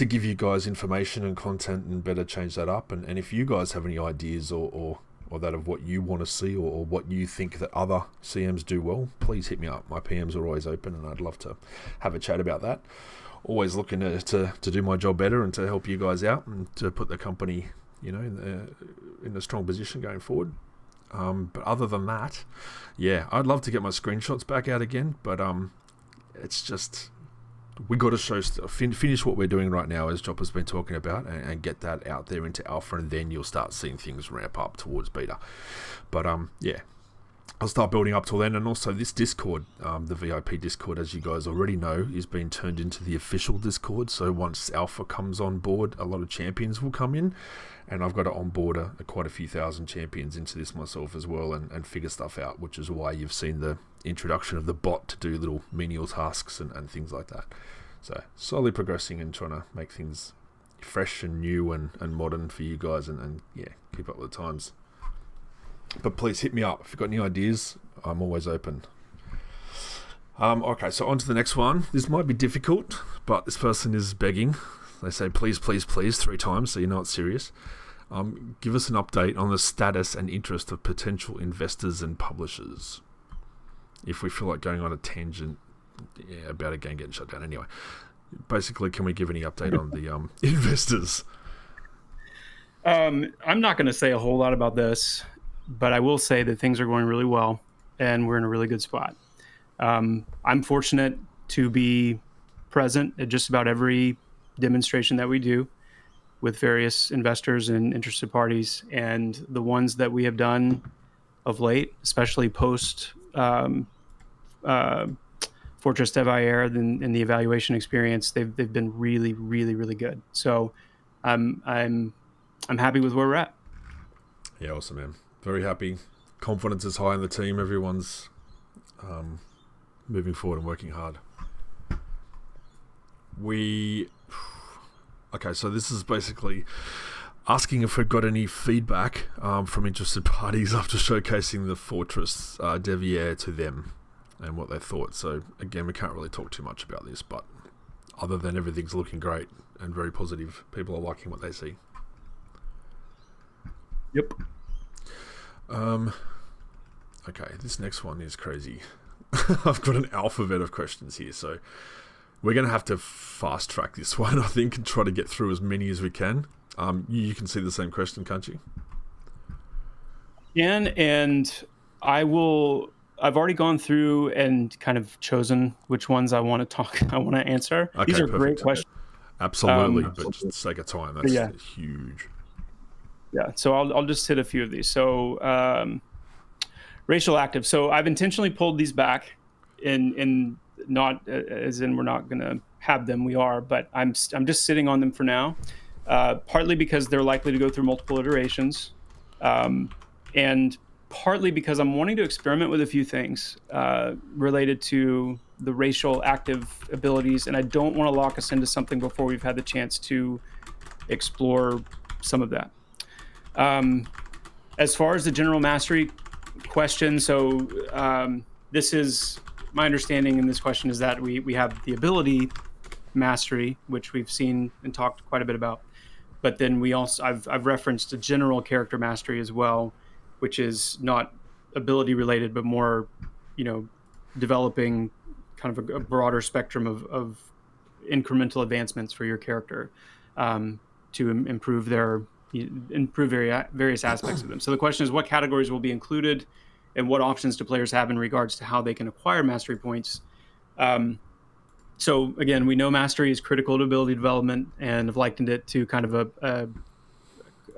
give you guys information and content and better change that up. And if you guys have any ideas or that of what you want to see or what you think that other CMs do well, please hit me up. My PMs are always open, and I'd love to have a chat about that. Always looking to do my job better and to help you guys out and to put the company, in a strong position going forward. But other than that, yeah, I'd love to get my screenshots back out again, but it's just, we got to finish what we're doing right now, as Joppa's been talking about, and get that out there into Alpha, and then you'll start seeing things ramp up towards Beta. But yeah, I'll start building up till then. And also this Discord, the VIP Discord, as you guys already know, is being turned into the official Discord. So once Alpha comes on board, a lot of champions will come in, and I've got to onboard quite a few thousand champions into this myself as well, and figure stuff out, which is why you've seen the introduction of the bot to do little menial tasks and things like that. So slowly progressing and trying to make things fresh and new and modern for you guys, and yeah, keep up with the times. But please hit me up if you've got any ideas. I'm always open. Okay, so on to the next one. This might be difficult, but this person is begging. They say please, please, please 3 times, so you know it's serious. Give us an update on the status and interest of potential investors and publishers. If we feel like going on a tangent about a game getting shut down. Anyway, basically, can we give any update on the investors? I'm not going to say a whole lot about this, but I will say that things are going really well, and we're in a really good spot. I'm fortunate to be present at just about every demonstration that we do with various investors and interested parties, and the ones that we have done of late, especially post Fortress d'Evair and the evaluation experience, they've been really, really, really good. So I'm happy with where we're at. Yeah, awesome, man. Very happy. Confidence is high in the team. Everyone's moving forward and working hard. Okay, so this is basically asking if we've got any feedback from interested parties after showcasing the Fortress Devier to them and what they thought. So again, we can't really talk too much about this, but other than everything's looking great and very positive, people are liking what they see. Yep. Okay, this next one is crazy. I've got an alphabet of questions here, so we're going to have to fast track this one, I think, and try to get through as many as we can. You can see the same question, can't you? And I've already gone through and kind of chosen which ones I want to answer. Okay, these are perfect. great questions. Absolutely, but just for the sake of time, that's huge. Yeah, so I'll just hit a few of these. So racial active. So I've intentionally pulled these back in not as in we're not going to have them. We are, but I'm just sitting on them for now. Partly because they're likely to go through multiple iterations, and partly because I'm wanting to experiment with a few things related to the racial active abilities, and I don't want to lock us into something before we've had the chance to explore some of that. As far as the general mastery question, so this is my understanding in this question is that we have the ability mastery, which we've seen and talked quite a bit about. But then we also, I've referenced a general character mastery as well, which is not ability related, but more, developing kind of a broader spectrum of incremental advancements for your character to improve various aspects of them. So the question is, what categories will be included, and what options do players have in regards to how they can acquire mastery points? So again, we know mastery is critical to ability development, and have likened it to kind of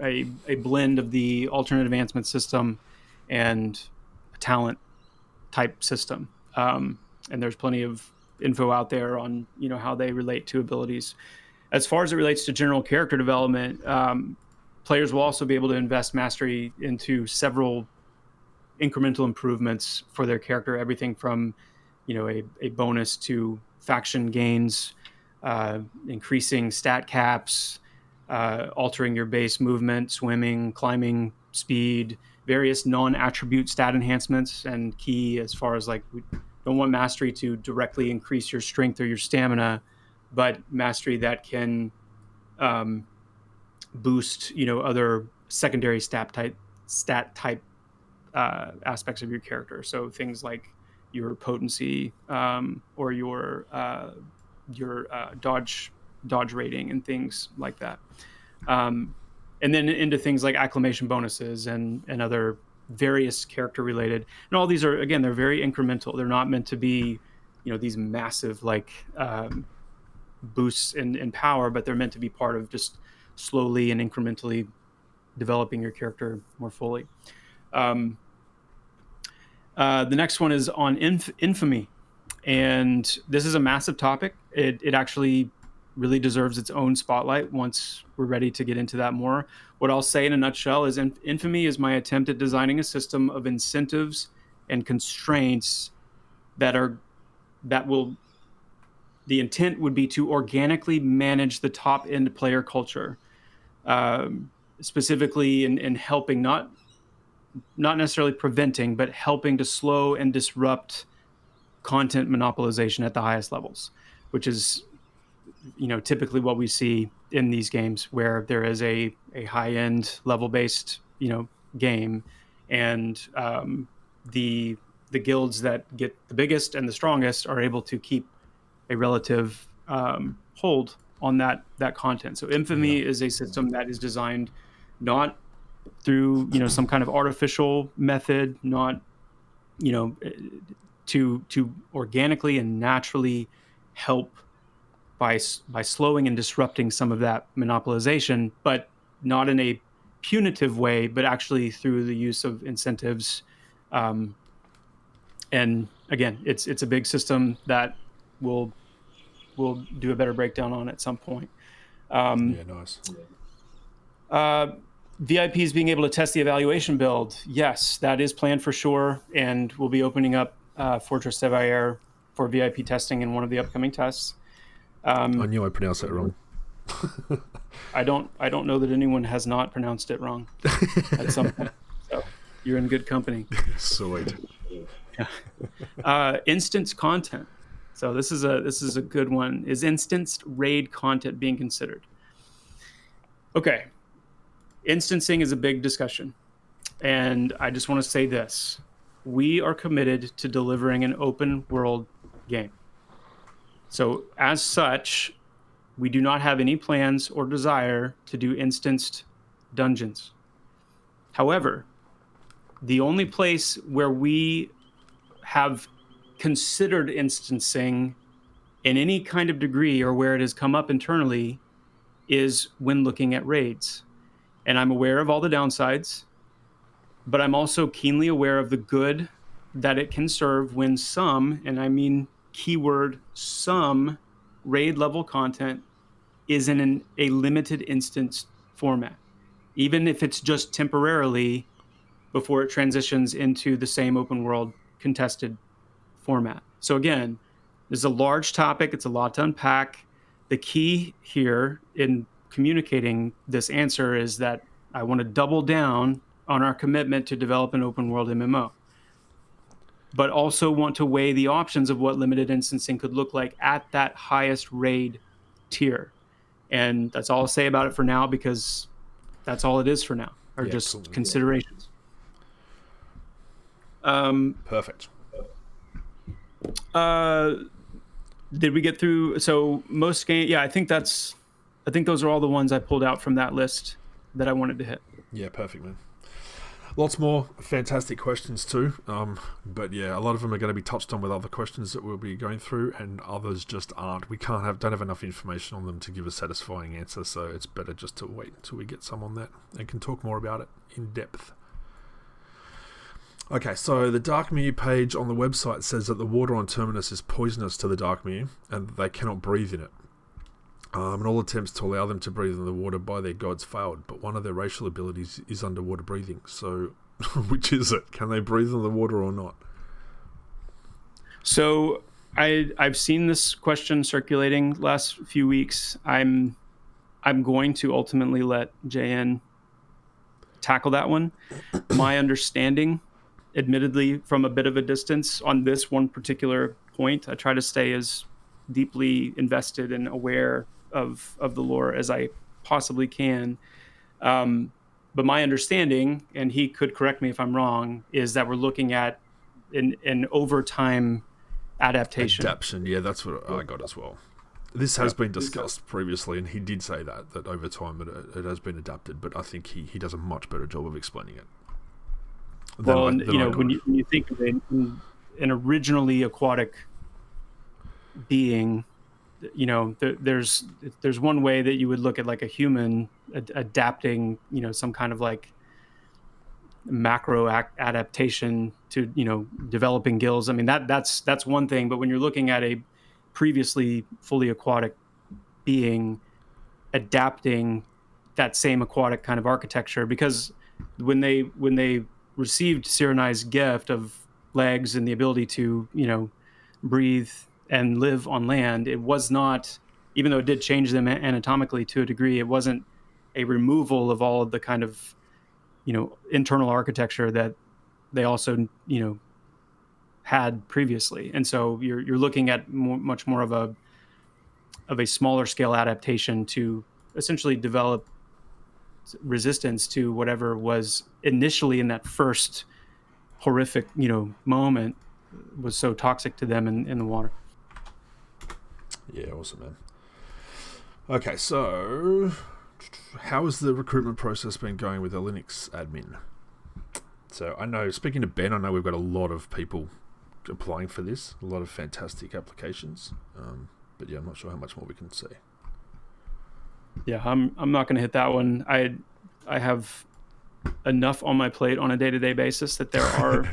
a blend of the alternate advancement system and a talent type system. And there's plenty of info out there on how they relate to abilities. As far as it relates to general character development, players will also be able to invest mastery into several incremental improvements for their character, everything from a bonus to faction gains, increasing stat caps, altering your base movement, swimming, climbing, speed, various non-attribute stat enhancements, and key as far as we don't want mastery to directly increase your strength or your stamina, but mastery that can boost other secondary stat type aspects of your character. So things like your potency or your dodge rating and things like that, and then into things like acclamation bonuses and other various character related. And all these are, again, they're very incremental. They're not meant to be these massive boosts in power, but they're meant to be part of just slowly and incrementally developing your character more fully. The next one is on infamy, and this is a massive topic. It actually really deserves its own spotlight once we're ready to get into that more. What I'll say in a nutshell is infamy is my attempt at designing a system of incentives and constraints the intent would be to organically manage the top end player culture, specifically in helping not necessarily preventing, but helping to slow and disrupt content monopolization at the highest levels, which is, typically what we see in these games where there is a high-end level-based, game, and the guilds that get the biggest and the strongest are able to keep a relative hold on that content. So infamy is a system that is designed not through some kind of artificial method, not to organically and naturally help by slowing and disrupting some of that monopolization, but not in a punitive way, but actually through the use of incentives. And again, it's a big system that we'll do a better breakdown on at some point. Nice. VIPs being able to test the evaluation build. Yes, that is planned for sure. And we'll be opening up Fortress Devier for VIP testing in one of the upcoming tests. I knew I pronounced that wrong. I don't know that anyone has not pronounced it wrong at some point. So you're in good company. Sweet. Instance content. So this is a good one. Is instanced raid content being considered? Okay. Instancing is a big discussion. And I just want to say this. We are committed to delivering an open world game. So as such, we do not have any plans or desire to do instanced dungeons. However, the only place where we have considered instancing in any kind of degree, or where it has come up internally, is when looking at raids. And I'm aware of all the downsides, but I'm also keenly aware of the good that it can serve when some, and I mean keyword some, raid level content is in a limited instance format, even if it's just temporarily before it transitions into the same open world contested format. So again, this is a large topic. It's a lot to unpack. The key here in communicating this answer is that I want to double down on our commitment to develop an open world MMO, but also want to weigh the options of what limited instancing could look like at that highest raid tier. And that's all I'll say about it for now, because that's all it is for now, are just cool considerations. Perfect. Did we get through? So most game, yeah, I think those are all the ones I pulled out from that list that I wanted to hit. Yeah, perfect, man. Lots more fantastic questions too, but yeah, a lot of them are going to be touched on with other questions that we'll be going through, and others just aren't. We don't have enough information on them to give a satisfying answer, so it's better just to wait until we get some on that and can talk more about it in depth. Okay, so the Darkmere page on the website says that the water on Terminus is poisonous to the Darkmere and they cannot breathe in it. And all attempts to allow them to breathe in the water by their gods failed, but one of their racial abilities is underwater breathing. So, which is it? Can they breathe in the water or not? So, I've seen this question circulating last few weeks. I'm going to ultimately let JN tackle that one. My understanding, admittedly from a bit of a distance on this one particular point, I try to stay as deeply invested and aware of the lore as I possibly can. But my understanding, and he could correct me if I'm wrong, is that we're looking at an overtime adaptation. Adaptation, yeah, that's what I got as well. This has been discussed previously, and he did say that over time it has been adapted, but I think he does a much better job of explaining it. Well, when you think of an originally aquatic being, there's one way that you would look at like a human adapting, some kind of like macro adaptation to, developing gills. I mean, that's one thing. But when you're looking at a previously fully aquatic being adapting that same aquatic kind of architecture, because when they received Cyrenai's gift of legs and the ability to, breathe and live on land, it was not, even though it did change them anatomically to a degree, it wasn't a removal of all of the kind of, internal architecture that they also, had previously. And so you're looking at much more of a smaller scale adaptation to essentially develop resistance to whatever was initially in that first horrific, moment was so toxic to them in the water. Yeah, awesome, man. Okay, so how has the recruitment process been going with the Linux admin? So I know, speaking to Ben, I know we've got a lot of people applying for this, a lot of fantastic applications, but yeah, I'm not sure how much more we can say. Yeah, I'm not going to hit that one. I have enough on my plate on a day-to-day basis that there are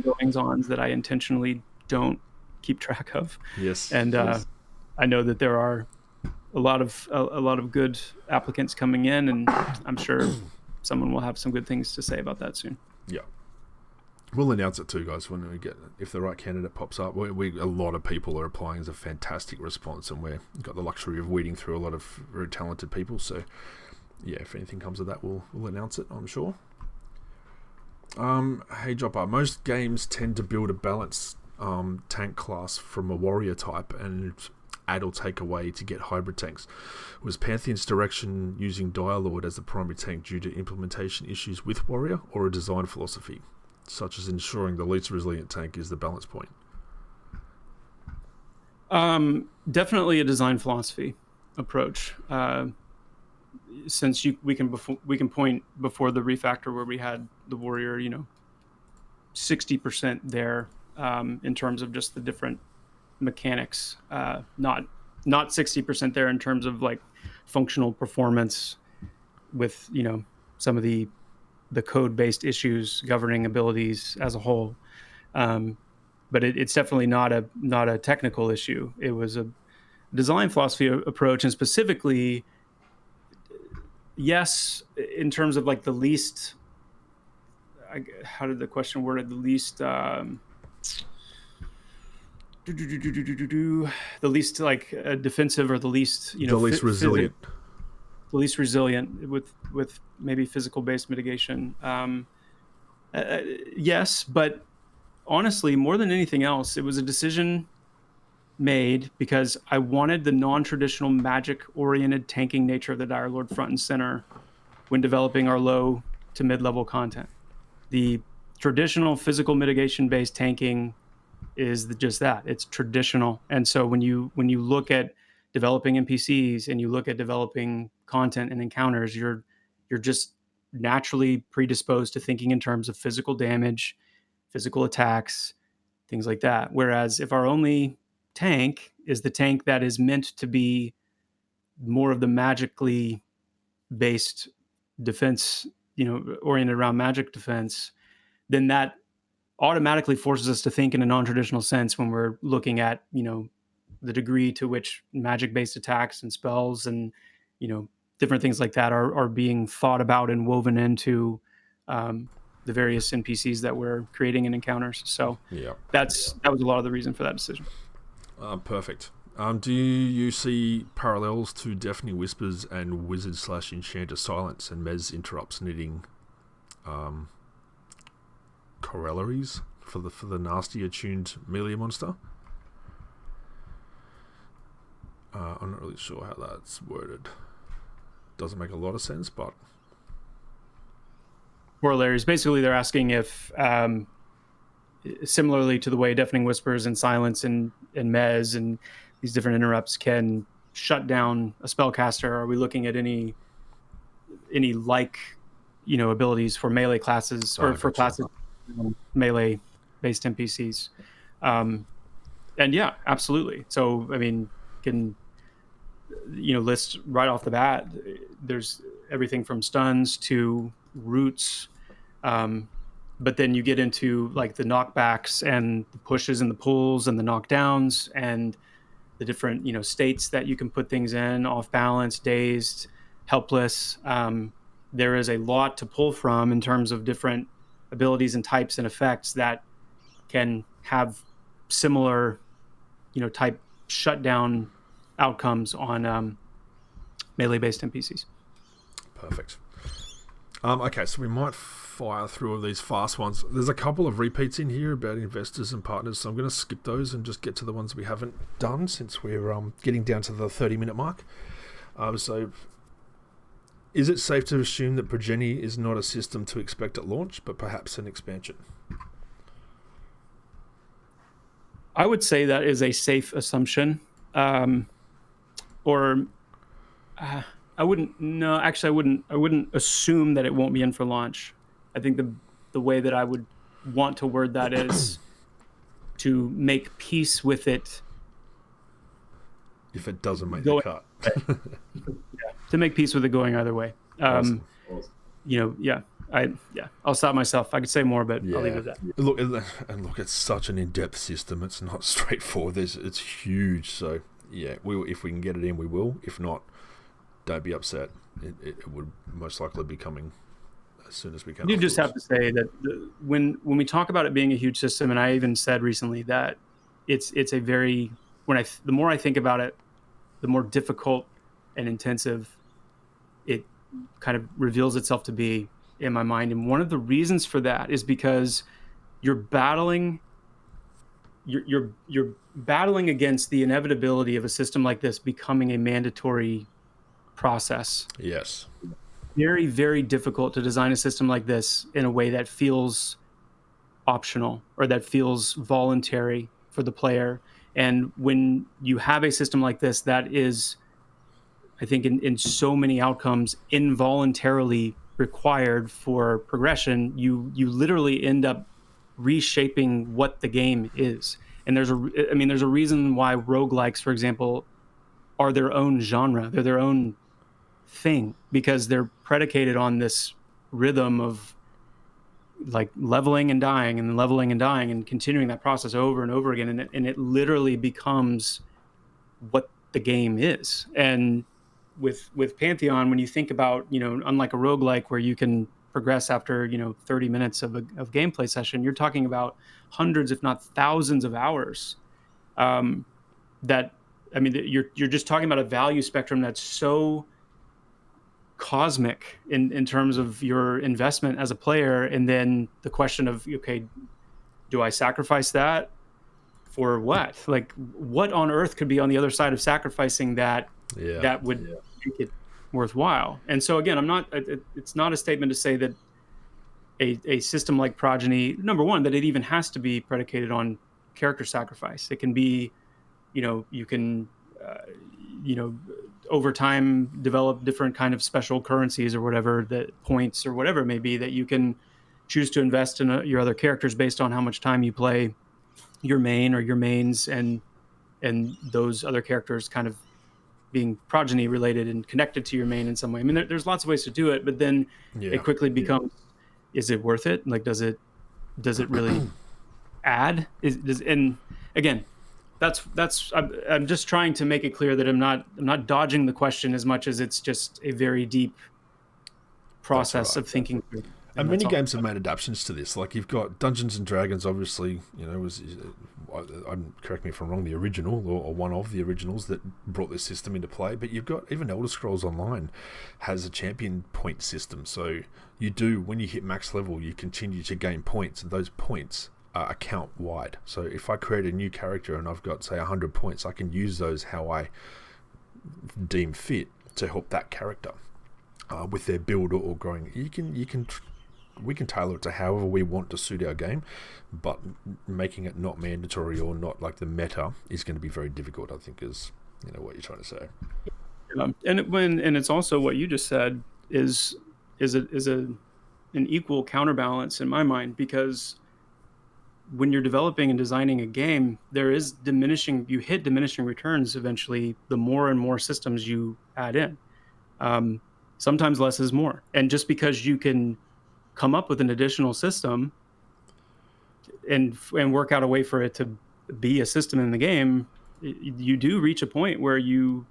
goings-ons that I intentionally don't keep track of. Yes, and yes. I know that there are a lot of good applicants coming in, and I'm sure someone will have some good things to say about that soon. Yeah. We'll announce it too, guys, when we get, if the right candidate pops up. A lot of people are applying. As a fantastic response, and we've got the luxury of weeding through a lot of very talented people. So, yeah, if anything comes of that, we'll announce it, I'm sure. Hey, Joppa, most games tend to build a balanced tank class from a warrior type and add or take away to get hybrid tanks. Was Pantheon's direction using Direlord as the primary tank due to implementation issues with warrior, or a design philosophy, such as ensuring the least resilient tank is the balance point? Definitely a design philosophy approach. Since we can point before the refactor where we had the warrior, 60% there in terms of just the different mechanics, not 60% there in terms of like functional performance with some of the code-based issues governing abilities as a whole. But it's definitely not a technical issue. It was a design philosophy approach, and specifically, yes, in terms of like the least, how did the question word it? The least, the least like defensive, or the least, the least resilient. The least resilient with maybe physical based mitigation. Yes, but honestly, more than anything else, it was a decision made because I wanted the non-traditional magic-oriented tanking nature of the Dire Lord front and center when developing our low to mid-level content. The traditional physical mitigation-based tanking is just that. It's traditional. And so when you look at developing NPCs and you look at developing content and encounters, you're just naturally predisposed to thinking in terms of physical damage, physical attacks, things like that. Whereas if our only tank is the tank that is meant to be more of the magically based defense, oriented around magic defense, then that automatically forces us to think in a non-traditional sense when we're looking at, the degree to which magic-based attacks and spells and, different things like that are being thought about and woven into the various NPCs that we're creating in encounters. So that was a lot of the reason for that decision. Perfect. Do you see parallels to Deafening Whispers and Wizard/Enchanter Silence and Mez Interrupts needing corollaries for the nasty attuned melee monster? I'm not really sure how that's worded. Doesn't make a lot of sense, but corollaries. Basically, they're asking if, similarly to the way Deafening Whispers and Silence and Mez and these different interrupts can shut down a spellcaster, are we looking at any like, abilities for melee classes or for classes melee-based NPCs? And yeah, absolutely. So, I mean, can list right off the bat, there's everything from stuns to roots, but then you get into like the knockbacks and the pushes and the pulls and the knockdowns and the different states that you can put things in: off balance, dazed, helpless. There is a lot to pull from in terms of different abilities and types and effects that can have similar type shutdown outcomes on melee-based NPCs. Perfect. Okay, so we might fire through all these fast ones. There's a couple of repeats in here about investors and partners, so I'm going to skip those and just get to the ones we haven't done since we're getting down to the 30-minute mark. So, is it safe to assume that progeny is not a system to expect at launch, but perhaps an expansion? I would say that is a safe assumption. I wouldn't assume that it won't be in for launch. I think the way that I would want to word that is to make peace with it if it doesn't make the cut. To make peace with it going either way. Awesome. I'll stop myself. I could say more, but I'll leave it at that. Look, it's such an in-depth system. It's not straightforward. It's huge. So yeah, if we can get it in, we will. If not, don't be upset. It would most likely be coming as soon as we can. You just have to say that when we talk about it being a huge system, and I even said recently that it's a very, the more I think about it, the more difficult and intensive it kind of reveals itself to be in my mind. And one of the reasons for that is because you're battling against the inevitability of a system like this becoming a mandatory process. Yes. Very, very difficult to design a system like this in a way that feels optional or that feels voluntary for the player. And when you have a system like this that is, I think, in so many outcomes, involuntarily required for progression, you literally end up reshaping what the game is. And there's a reason why roguelikes, for example, are their own genre. They're their own thing because they're predicated on this rhythm of like leveling and dying and leveling and dying and continuing that process over and over again. And it literally becomes what the game is. And with Pantheon, when you think about, unlike a roguelike where you can progress after, 30 minutes of gameplay session, you're talking about hundreds, if not thousands of hours. You're just talking about a value spectrum that's so cosmic in terms of your investment as a player. And then the question of, okay, do I sacrifice that for what? Like, what on earth could be on the other side of sacrificing that would make it worthwhile? And so again, it's not a statement to say that a system like Progeny, number one, that it even has to be predicated on character sacrifice. It can be, you can, over time develop different kind of special currencies or whatever, that points or whatever it may be, that you can choose to invest in your other characters based on how much time you play your main or your mains, and those other characters kind of being progeny related and connected to your main in some way. I mean, there's lots of ways to do it, but then it quickly becomes, is it worth it? Like, does it really add? And again, I'm just trying to make it clear that I'm not dodging the question as much as it's just a very deep process of thinking through. And many games have made adaptations to this. Like, you've got Dungeons and Dragons, obviously, correct me if I'm wrong, the original or one of the originals that brought this system into play. But you've got even Elder Scrolls Online has a champion point system. So you do, when you hit max level, you continue to gain points, and those points are account wide. So if I create a new character and I've got, say, 100 points, I can use those how I deem fit to help that character with their build or growing. We can tailor it to however we want to suit our game, but making it not mandatory or not like the meta is going to be very difficult, I think, is what you're trying to say. And it's also what you just said is an equal counterbalance in my mind, because when you're developing and designing a game, you hit diminishing returns eventually the more and more systems you add in. Sometimes less is more. And just because you can come up with an additional system and work out a way for it to be a system in the game, you do reach a point where you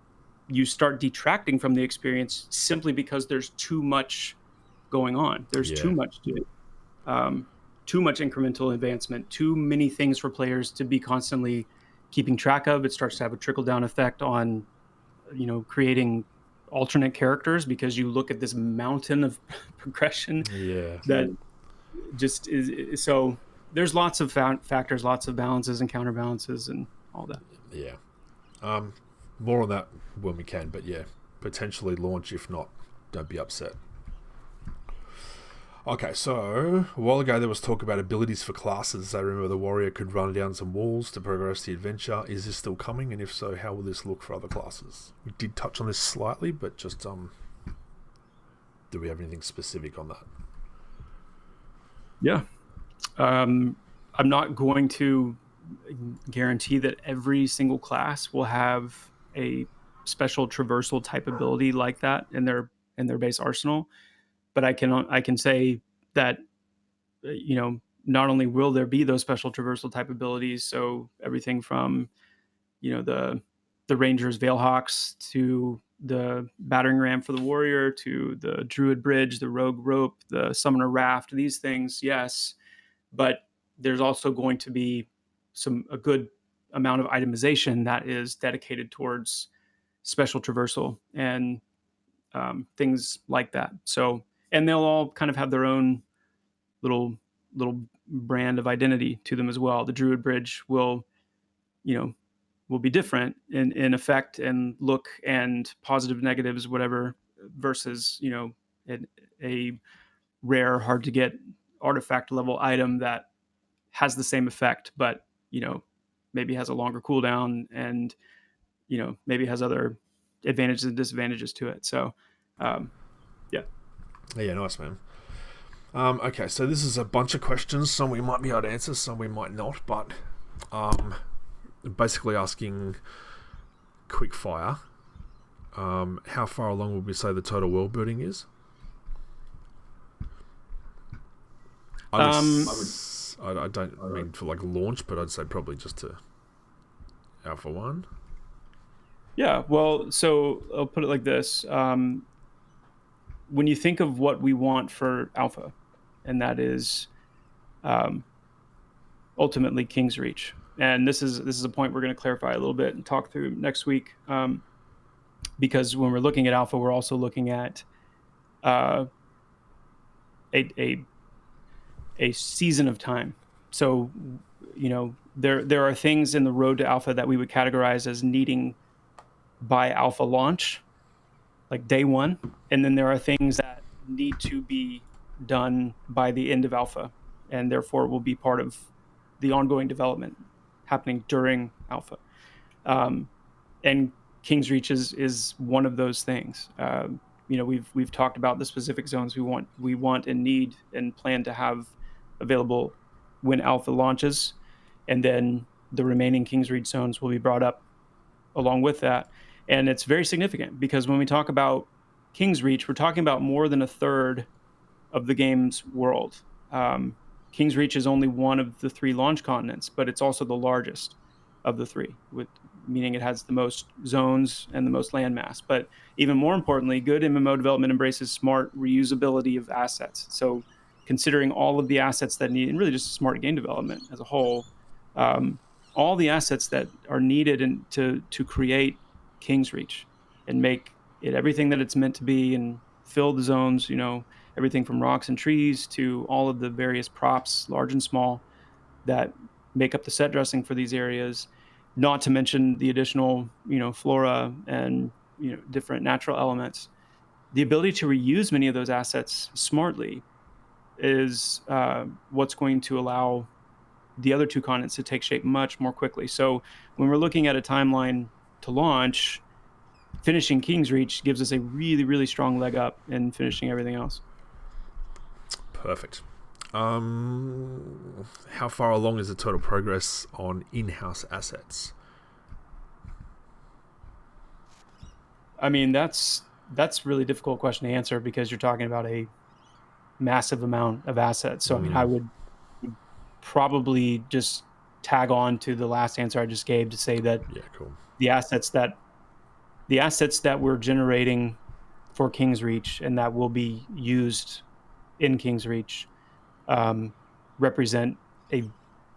start detracting from the experience simply because there's too much going on. There's too much to it. Too much incremental advancement, too many things for players to be constantly keeping track of. It starts to have a trickle-down effect on, creating alternate characters, because you look at this mountain of progression that just is. So there's lots of factors, lots of balances and counterbalances and all that. Yeah. More on that when we can, but potentially launch. If not, don't be upset. Okay, so a while ago there was talk about abilities for classes. I remember the warrior could run down some walls to progress the adventure. Is this still coming? And if so, how will this look for other classes? We did touch on this slightly, but just do we have anything specific on that? Yeah. I'm not going to guarantee that every single class will have a special traversal type ability like that in their base arsenal. But I can say that, not only will there be those special traversal type abilities, so everything from, the Ranger's Veilhawks to the battering ram for the warrior to the druid bridge, the rogue rope, the summoner raft, these things, yes, but there's also going to be a good amount of itemization that is dedicated towards special traversal and things like that. So, and they'll all kind of have their own little brand of identity to them as well. The druid bridge will, you know, will be different in effect and look and positive, negatives, whatever, versus, you know, a rare, hard to get artifact level item that has the same effect, but, you know, maybe has a longer cooldown and, you know, maybe has other advantages and disadvantages to it. So, yeah. Yeah, nice, man. Okay, so this is a bunch of questions. Some we might be able to answer, some we might not, but basically asking quick fire. How far along would we say the total world building is? I don't mean for like launch, but I'd say probably just to Alpha 1. Yeah, well, so I'll put it like this. When you think of what we want for Alpha, and that is ultimately King's Reach. And this is a point we're going to clarify a little bit and talk through next week. Because when we're looking at Alpha, we're also looking at a season of time. So, you know, there are things in the road to Alpha that we would categorize as needing by Alpha launch, like day one, and then there are things that need to be done by the end of Alpha, and therefore will be part of the ongoing development happening during Alpha. And King's Reach is one of those things. You know, we've talked about the specific zones we want and need and plan to have available when Alpha launches, and then the remaining King's Reach zones will be brought up along with that. And it's very significant because when we talk about King's Reach, we're talking about more than a third of the game's world. King's Reach is only one of the 3 launch continents, but it's also the largest of the 3, meaning it has the most zones and the most landmass. But even more importantly, good MMO development embraces smart reusability of assets. So considering all of the assets that need, and really just smart game development as a whole, all the assets that are needed to create King's Reach and make it everything that it's meant to be and fill the zones, you know, everything from rocks and trees to all of the various props, large and small, that make up the set dressing for these areas, not to mention the additional, you know, flora and, you know, different natural elements. The ability to reuse many of those assets smartly is what's going to allow the other 2 continents to take shape much more quickly. So when we're looking at a timeline to launch, finishing King's Reach gives us a really, really strong leg up in finishing everything else. Perfect. How far along is the total progress on in-house assets? I mean, that's really difficult question to answer because you're talking about a massive amount of assets. So I mean, I would probably just tag on to the last answer I just gave to say that the assets that we're generating for King's Reach and that will be used in King's Reach represent a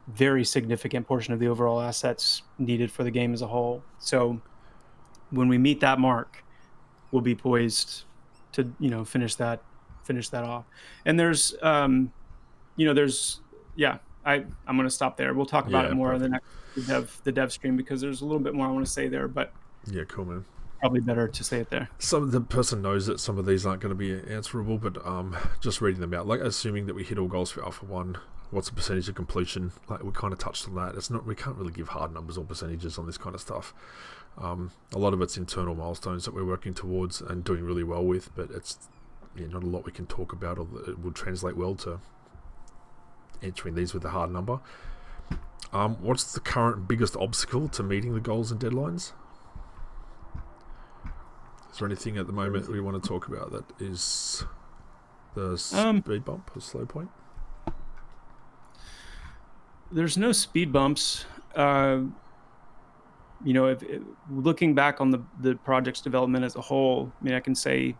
very significant portion of the overall assets needed for the game as a whole. So when we meet that mark, we'll be poised to, you know, finish that off. And there's I'm going to stop there. We'll talk about it more in the next the dev stream because there's a little bit more I want to say there, but yeah, cool, man. Probably better to say it there. Some of the person knows that some of these aren't going to be answerable, but just reading them out, like assuming that we hit all goals for Alpha 1, what's the percentage of completion? Like we kind of touched on that. We can't really give hard numbers or percentages on this kind of stuff. A lot of it's internal milestones that we're working towards and doing really well with, but it's not a lot we can talk about or that it will translate well to answering these with a hard number. What's the current biggest obstacle to meeting the goals and deadlines? Is there anything at the moment we want to talk about that is the speed bump or slow point? There's no speed bumps. if looking back on the project's development as a whole, I mean, I can say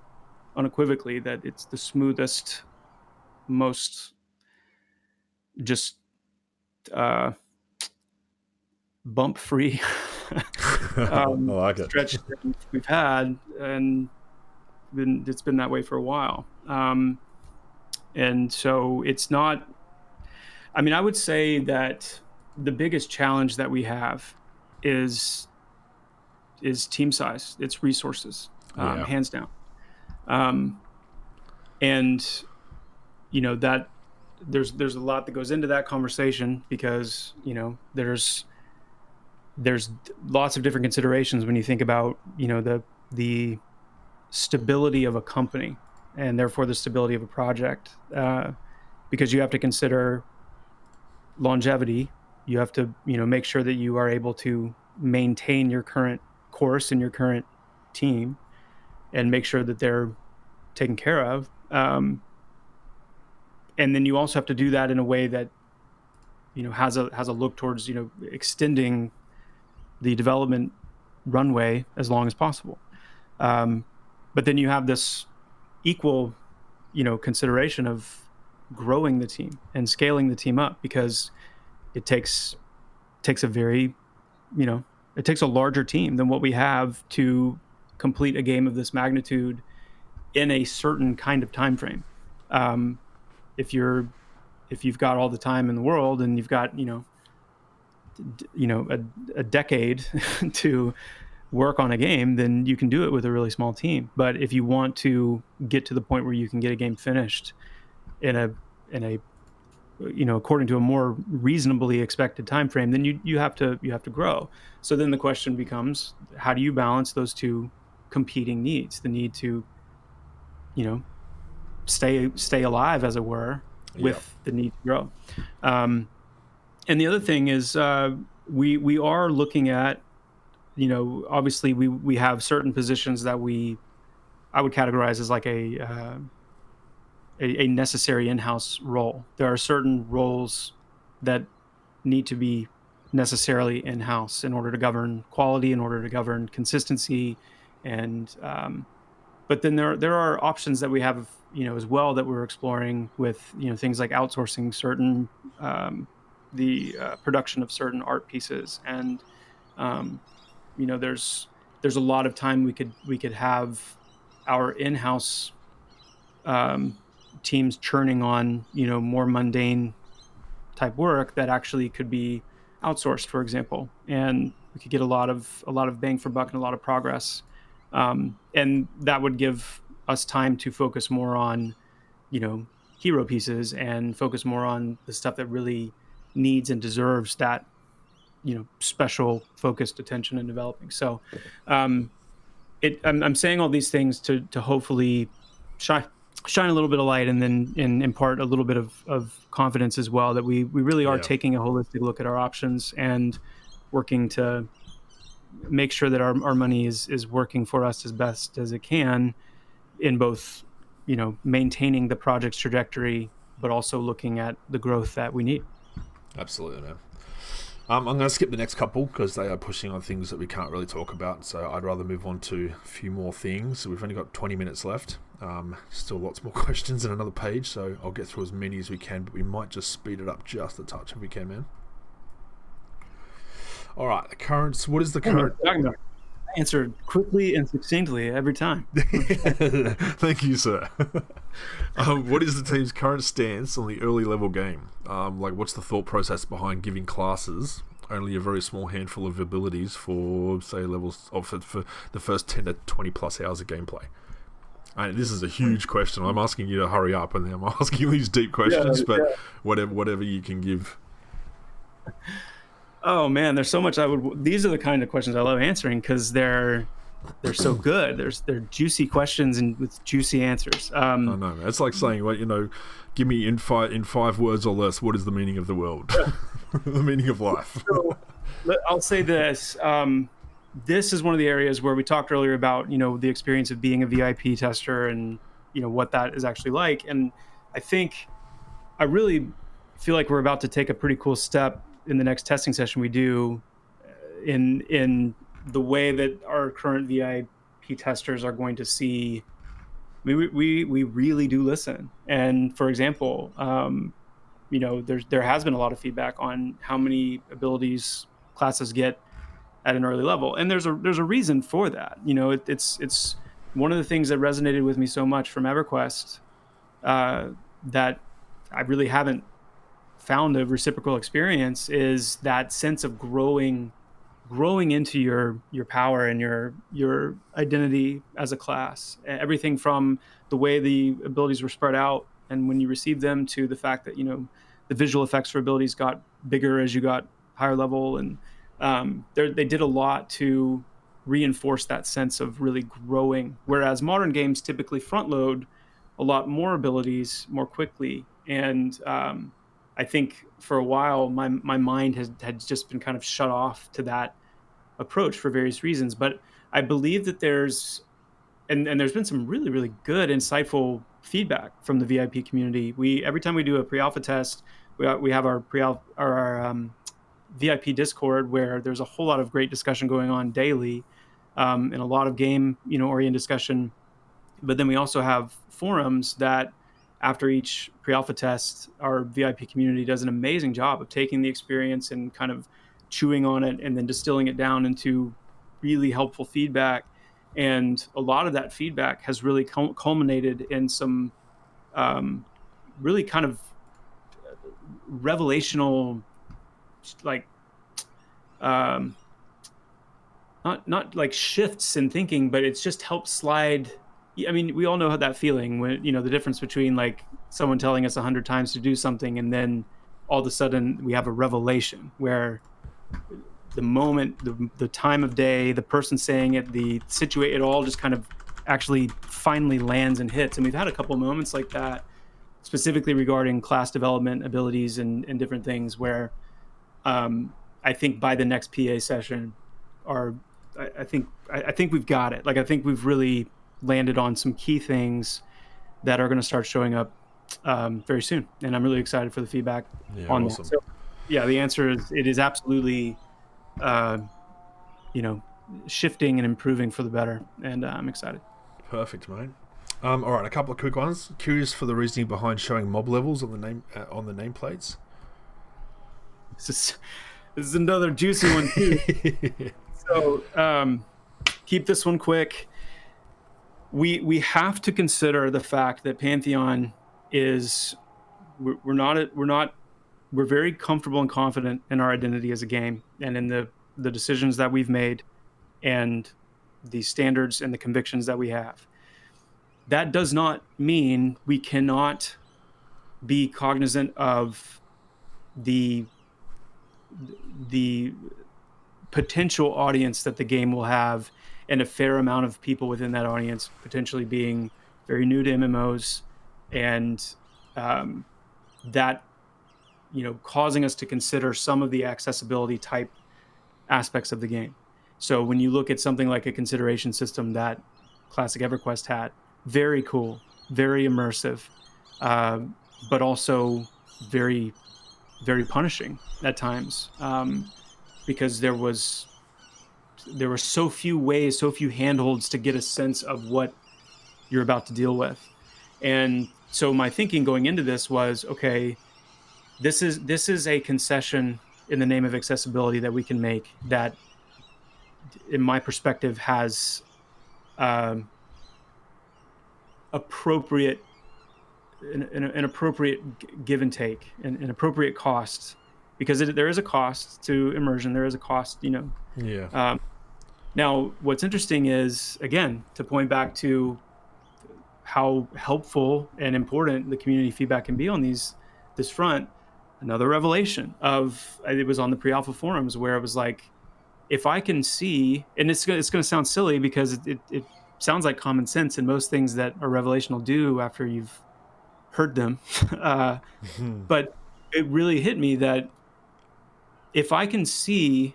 unequivocally that it's the smoothest, most just bump-free I like it. stretch that we've had, and it's been that way for a while. And so it's not. I mean, I would say that the biggest challenge that we have is team size. It's resources, hands down. And that there's a lot that goes into that conversation, because there's lots of different considerations when you think about the stability of a company, and therefore the stability of a project, because you have to consider longevity. You have to make sure that you are able to maintain your current course and your current team, and make sure that they're taken care of. And then you also have to do that in a way that has a look towards extending the development runway as long as possible. But then you have this equal consideration of growing the team and scaling the team up, because it takes a very it takes a larger team than what we have to complete a game of this magnitude in a certain kind of time frame. If you've got all the time in the world, and you've got a decade to work on a game, then you can do it with a really small team. But if you want to get to the point where you can get a game finished in a according to a more reasonably expected time frame, then you have to grow. So then the question becomes, how do you balance those two competing needs? The need to stay alive, as it were, with the need to grow. And the other thing is, we are looking at, obviously we have certain positions that I would categorize as like a necessary in-house role. There are certain roles that need to be necessarily in-house in order to govern quality, in order to govern consistency, and but then there are options that we have as well, that we're exploring with things like outsourcing certain the production of certain art pieces, and there's a lot of time we could have our in-house teams churning on more mundane type work that actually could be outsourced, for example, and we could get a lot of bang for buck and a lot of progress, and that would give us time to focus more on hero pieces, and focus more on the stuff that really needs and deserves that special focused attention and developing. So I'm saying all these things to hopefully shine a little bit of light, and then impart a little bit of confidence as well, that we really are taking a holistic look at our options, and working to make sure that our money is working for us as best as it can, in both maintaining the project's trajectory, but also looking at the growth that we need. Absolutely, man. I'm going to skip the next couple, because they are pushing on things that we can't really talk about, so I'd rather move on to a few more things. We've only got 20 minutes left. Still lots more questions in another page, so I'll get through as many as we can, but we might just speed it up just a touch if we can, man. All right, the currents. What is the current? I answered quickly and succinctly every time. Thank you, sir. What is the team's current stance on the early level game? What's the thought process behind giving classes only a very small handful of abilities for, say, levels for the first 10 to 20 plus hours of gameplay? This is a huge question. I'm asking you to hurry up, and I'm asking these deep questions, but whatever you can give. Oh man, there's so much these are the kind of questions I love answering, because they're so good. They're juicy questions and with juicy answers. I know, man. It's like saying, give me in 5 words or less, what is the meaning of the world? The meaning of life. So, I'll say this. This is one of the areas where we talked earlier about, the experience of being a VIP tester, and, what that is actually like. And I really feel like we're about to take a pretty cool step in the next testing session we do, in the way that our current VIP testers are going to see. We really do listen. And for example, there has been a lot of feedback on how many abilities classes get at an early level, and there's a reason for that. It's one of the things that resonated with me so much from EverQuest, that I really haven't found a reciprocal experience, is that sense of growing into your power and your identity as a class. Everything from the way the abilities were spread out and when you received them, to the fact that the visual effects for abilities got bigger as you got higher level, and they did a lot to reinforce that sense of really growing, whereas modern games typically front load a lot more abilities more quickly. And I think for a while my mind had just been kind of shut off to that approach for various reasons. But I believe that there's been some really, really good, insightful feedback from the VIP community. Every time we do a pre-alpha test, we have our VIP Discord, where there's a whole lot of great discussion going on daily, and a lot of game oriented discussion. But then we also have forums that, after each pre-alpha test, our VIP community does an amazing job of taking the experience and kind of chewing on it and then distilling it down into really helpful feedback. And a lot of that feedback has really culminated in some really kind of revelational, like not like shifts in thinking, but it's just helped slide. I mean, we all know how that feeling when the difference between like someone telling us 100 times to do something, and then all of a sudden we have a revelation where the moment, the time of day, the person saying it, it all just kind of actually finally lands and hits. And we've had a couple of moments like that, specifically regarding class development abilities and different things, where I think by the next PA session, I think we've got it. Like, I think we've really landed on some key things that are going to start showing up very soon, and I'm really excited for the feedback on awesome. that. So, yeah, the answer is it is absolutely, shifting and improving for the better, and I'm excited. Perfect, mate. All right, a couple of quick ones. Curious for the reasoning behind showing mob levels on the nameplates. This is another juicy one too. So keep this one quick. We have to consider the fact that Pantheon is we're very comfortable and confident in our identity as a game, and in the decisions that we've made, and the standards and the convictions that we have. That does not mean we cannot be cognizant of the potential audience that the game will have, and a fair amount of people within that audience potentially being very new to MMOs, and that causing us to consider some of the accessibility type aspects of the game. So when you look at something like a consideration system that classic EverQuest had, very cool, very immersive, but also very, very punishing at times, because there were so few ways, so few handholds to get a sense of what you're about to deal with. And so my thinking going into this was, okay, this is a concession in the name of accessibility that we can make, that, in my perspective, has appropriate give and take, and an appropriate cost, because there is a cost to immersion. There is a cost, Yeah. Now, what's interesting is, again, to point back to how helpful and important the community feedback can be on this front. Another revelation it was on the pre-alpha forums, where it was like, if I can see, and it's going to sound silly because it sounds like common sense, and most things that a revelation will do after you've heard them, but it really hit me that if I can see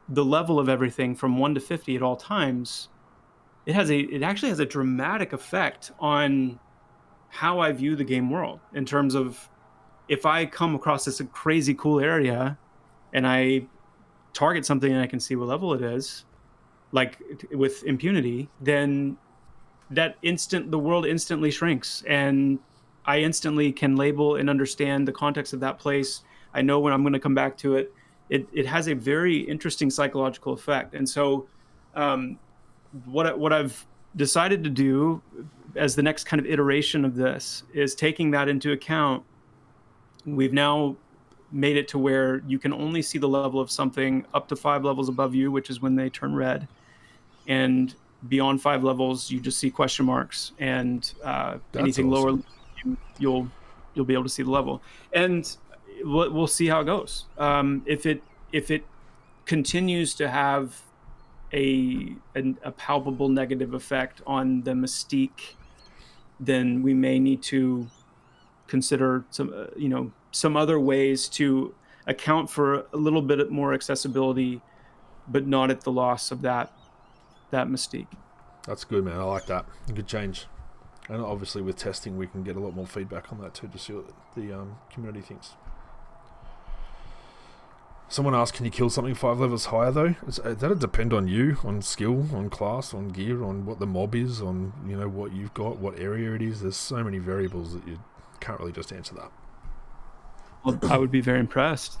the level of everything from 1 to 50 at all times, it actually has a dramatic effect on how I view the game world, in terms of, if I come across this crazy cool area and I target something and I can see what level it is, like with impunity, then the world instantly shrinks, and I instantly can label and understand the context of that place. I know when I'm going to come back to it. It has a very interesting psychological effect. And so what I've decided to do as the next kind of iteration of this is taking that into account. We've now made it to where you can only see the level of something up to 5 levels above you, which is when they turn red. And beyond 5 levels, you just see question marks, and anything awesome. lower, you'll be able to see the level. And we'll see how it goes. If it continues to have a palpable negative effect on the mystique, then we may need to consider some other ways to account for a little bit more accessibility, but not at the loss of that mystique. That's good, man. I like that. Good change. And obviously with testing, we can get a lot more feedback on that too to see what the community thinks. Someone asked, can you kill something 5 levels higher though? That'll depend on you, on skill, on class, on gear, on what the mob is, on what you've got, what area it is. There's so many variables that you can't really just answer that. Well, I would be very impressed.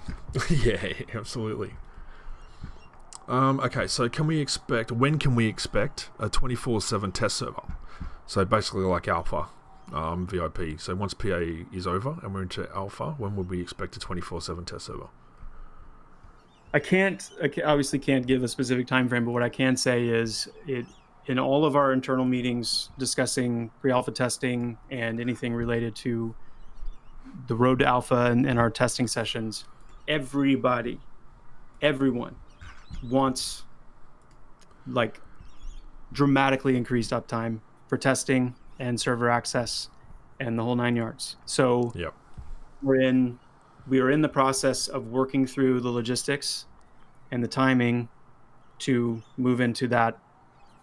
Yeah, absolutely. Okay, so when can we expect a 24/7 test server? So basically like alpha, VIP. So once PA is over and we're into alpha, when would we expect a 24/7 test server? I obviously can't give a specific time frame, but what I can say is in all of our internal meetings discussing pre-alpha testing and anything related to the road to alpha and our testing sessions, everyone wants like dramatically increased uptime for testing and server access and the whole 9 yards. So yep. we are in the process of working through the logistics and the timing to move into that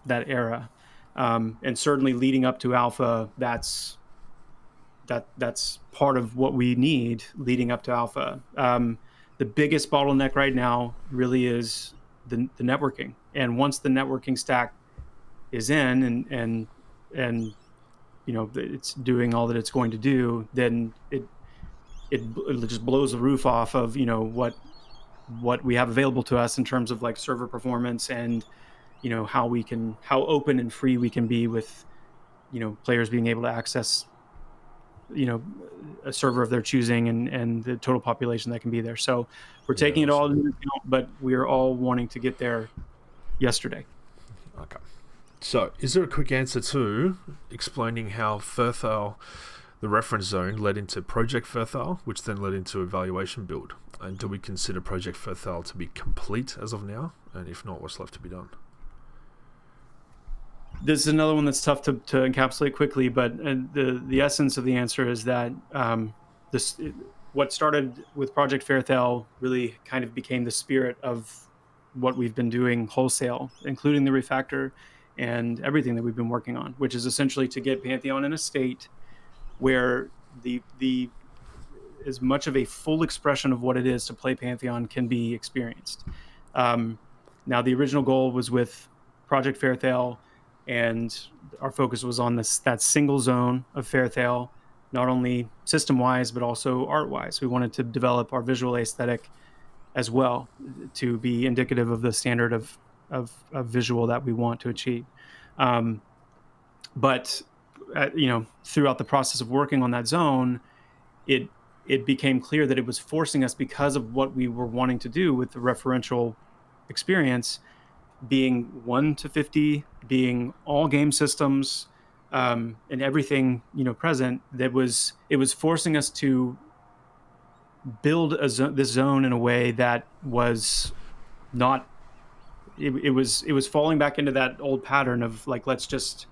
era. And certainly leading up to alpha, that's part of what we need leading up to alpha. The biggest bottleneck right now really is the networking. And once the networking stack is in and it's doing all that it's going to do, then it just blows the roof off of what we have available to us in terms of like server performance and how open and free we can be with players being able to access a server of their choosing and the total population that can be there. So we're taking it all into account, but we are all wanting to get there yesterday. Okay. So is there a quick answer to explaining how Faerthale, the reference zone, led into Project Faerthale, which then led into evaluation build? And do we consider Project Faerthale to be complete as of now? And if not, what's left to be done? This is another one that's tough to encapsulate quickly, but the essence of the answer is that what started with Project Faerthale really kind of became the spirit of what we've been doing wholesale, including the refactor and everything that we've been working on, which is essentially to get Pantheon in a state where the as much of a full expression of what it is to play Pantheon can be experienced. Now, the original goal was with Project Faerthale, and our focus was on that single zone of Faerthale, not only system-wise, but also art-wise. We wanted to develop our visual aesthetic as well to be indicative of the standard of visual that we want to achieve. But throughout the process of working on that zone, it became clear that it was forcing us, because of what we were wanting to do with the referential experience, being 1 to 50, being all game systems, and everything present. It was forcing us to build this zone in a way that was not. It was falling back into that old pattern of like let's just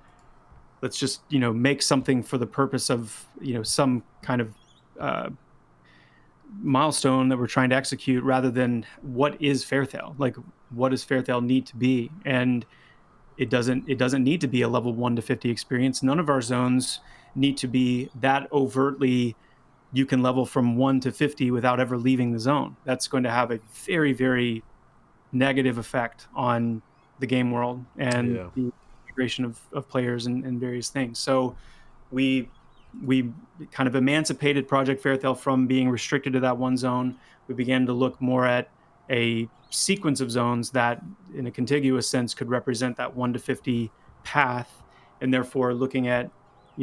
make something for the purpose of some kind of milestone that we're trying to execute, rather than what is Faerthale, like what does Faerthale need to be. And it doesn't need to be a level 1 to 50 experience. None of our zones need to be that overtly you can level from 1 to 50 without ever leaving the zone. That's going to have a very, very negative effect on the game world and Yeah. the integration of players and various things. So we kind of emancipated Project Faerthale from being restricted to that one zone. We began to look more at a sequence of zones that, in a contiguous sense, could represent that 1 to 50 path, and therefore looking at,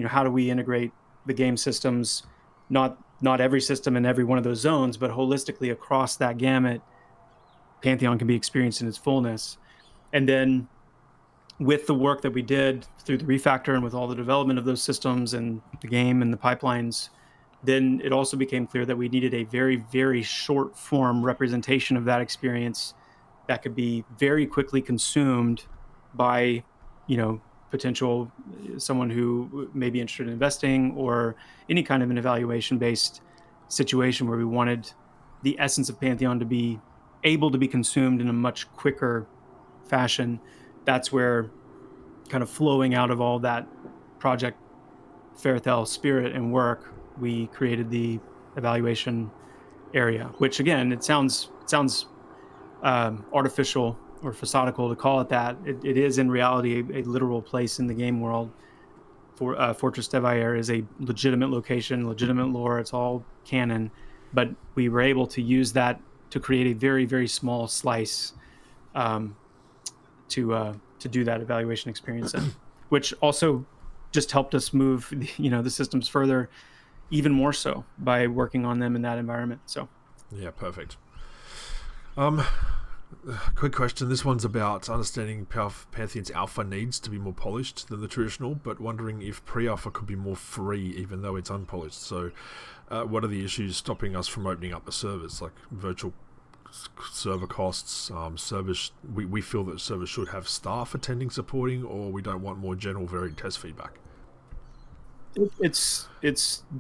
how do we integrate the game systems, not every system in every one of those zones, but holistically across that gamut, Pantheon can be experienced in its fullness. And then with the work that we did through the refactor and with all the development of those systems and the game and the pipelines, then it also became clear that we needed a very, very short form representation of that experience that could be very quickly consumed by, potential someone who may be interested in investing, or any kind of an evaluation based situation where we wanted the essence of Pantheon to be able to be consumed in a much quicker fashion. That's where, kind of flowing out of all that Project Faerthale spirit and work, we created the evaluation area, which again, it sounds artificial or facadical to call it that. It is in reality a literal place in the game world. For Fortress Devair is a legitimate location, legitimate lore. It's all canon, but we were able to use that to create a very, very small slice, um, to do that evaluation experience in, which also just helped us move the systems further, even more so by working on them in that environment. So Yeah, perfect. Quick question. This one's about understanding Pantheon's alpha needs to be more polished than the traditional, but wondering if pre-alpha could be more free even though it's unpolished. So what are the issues stopping us from opening up the servers, like virtual server costs, servers? We feel that servers should have staff attending, supporting, or we don't want more general varied test feedback. it's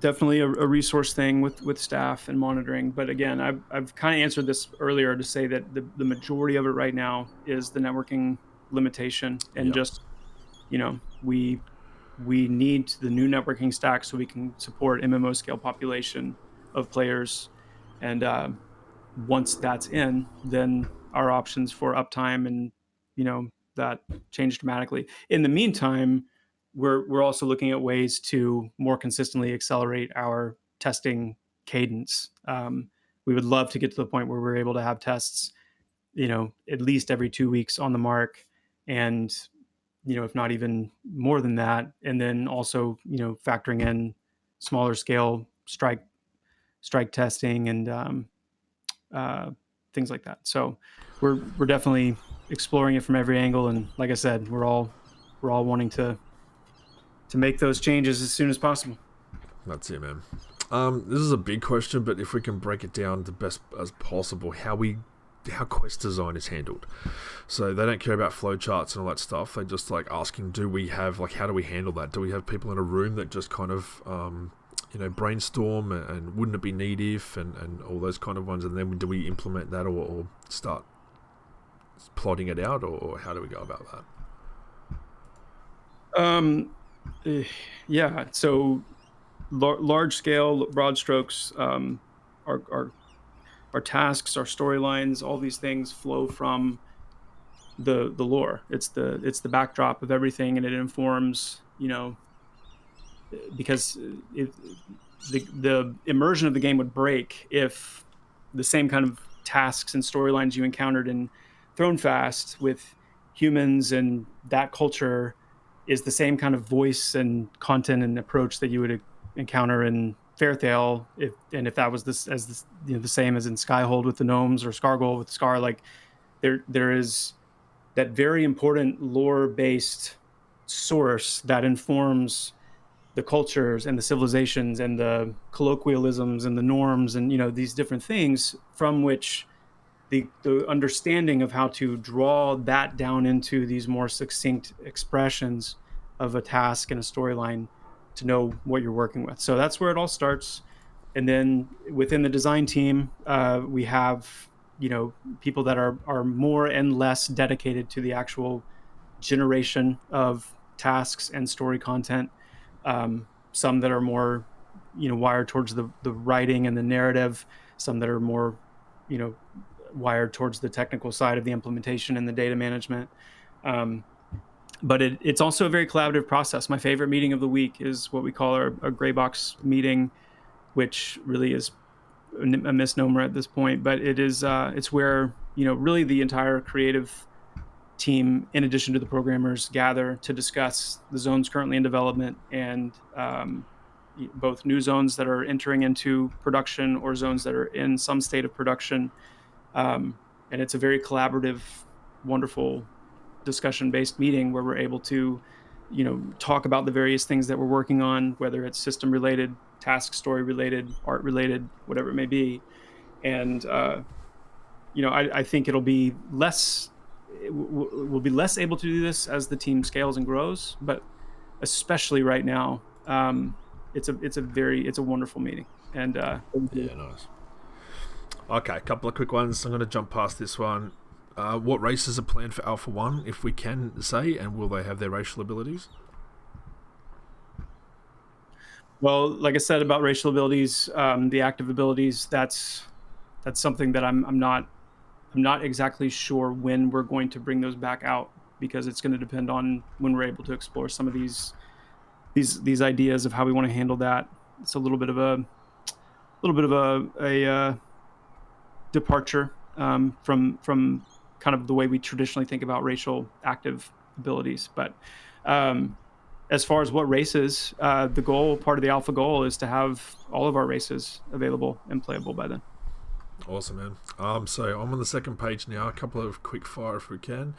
definitely a resource thing with staff and monitoring. But again, I've kind of answered this earlier to say that the majority of it right now is the networking limitation, and Yep. just, we need the new networking stack so we can support MMO scale population of players. And once that's in, then our options for uptime and, that change dramatically. In the meantime, we're also looking at ways to more consistently accelerate our testing cadence. We would love to get to the point where we're able to have tests, at least every 2 weeks on the mark, and, if not even more than that. And then also, factoring in smaller scale strike testing and uh, things like that. So we're definitely exploring it from every angle. And like I said, we're all wanting to make those changes as soon as possible. That's it, man. This is a big question, but if we can break it down the best as possible, how quest design is handled. So they don't care about flowcharts and all that stuff. They just like asking, do we have, like, how do we handle that? Do we have people in a room that just kind of brainstorm and wouldn't it be neat if and all those kind of ones, and then do we implement that or start plotting it out, or how do we go about that? Yeah. So large scale, broad strokes, our tasks, our storylines, all these things flow from the lore. It's the backdrop of everything, and it informs, because the immersion of the game would break if the same kind of tasks and storylines you encountered in Thronefast with humans and that culture is the same kind of voice and content and approach that you would encounter in Faerthale, if that was the same as in Skyhold with the gnomes or Skargol with Skar. Like there is that very important lore based source that informs the cultures and the civilizations and the colloquialisms and the norms and, these different things, from which the understanding of how to draw that down into these more succinct expressions of a task and a storyline to know what you're working with. So that's where it all starts. And then within the design team, we have, people that are more and less dedicated to the actual generation of tasks and story content. Some that are more, wired towards the writing and the narrative. Some that are more, wired towards the technical side of the implementation and the data management. But it's also a very collaborative process. My favorite meeting of the week is what we call our gray box meeting, which really is a misnomer at this point, but it's where, really the entire creative team, in addition to the programmers, gather to discuss the zones currently in development and both new zones that are entering into production or zones that are in some state of production. And it's a very collaborative, wonderful discussion-based meeting where we're able to, talk about the various things that we're working on, whether it's system-related, task story-related, art-related, whatever it may be. And, I think we'll be less able to do this as the team scales and grows, but especially right now, it's a wonderful meeting. And yeah, nice. Okay, a couple of quick ones. I'm going to jump past this one. What races are planned for Alpha 1, if we can say, and will they have their racial abilities? Well, like I said about racial abilities, the active abilities, that's something that I'm not exactly sure when we're going to bring those back out, because it's going to depend on when we're able to explore some of these ideas of how we want to handle that. It's a little bit of a departure from kind of the way we traditionally think about racial active abilities. But as far as what races, the goal, part of the alpha goal, is to have all of our races available and playable by then. Awesome, man. So I'm on the second page now. A couple of quick fire if we can.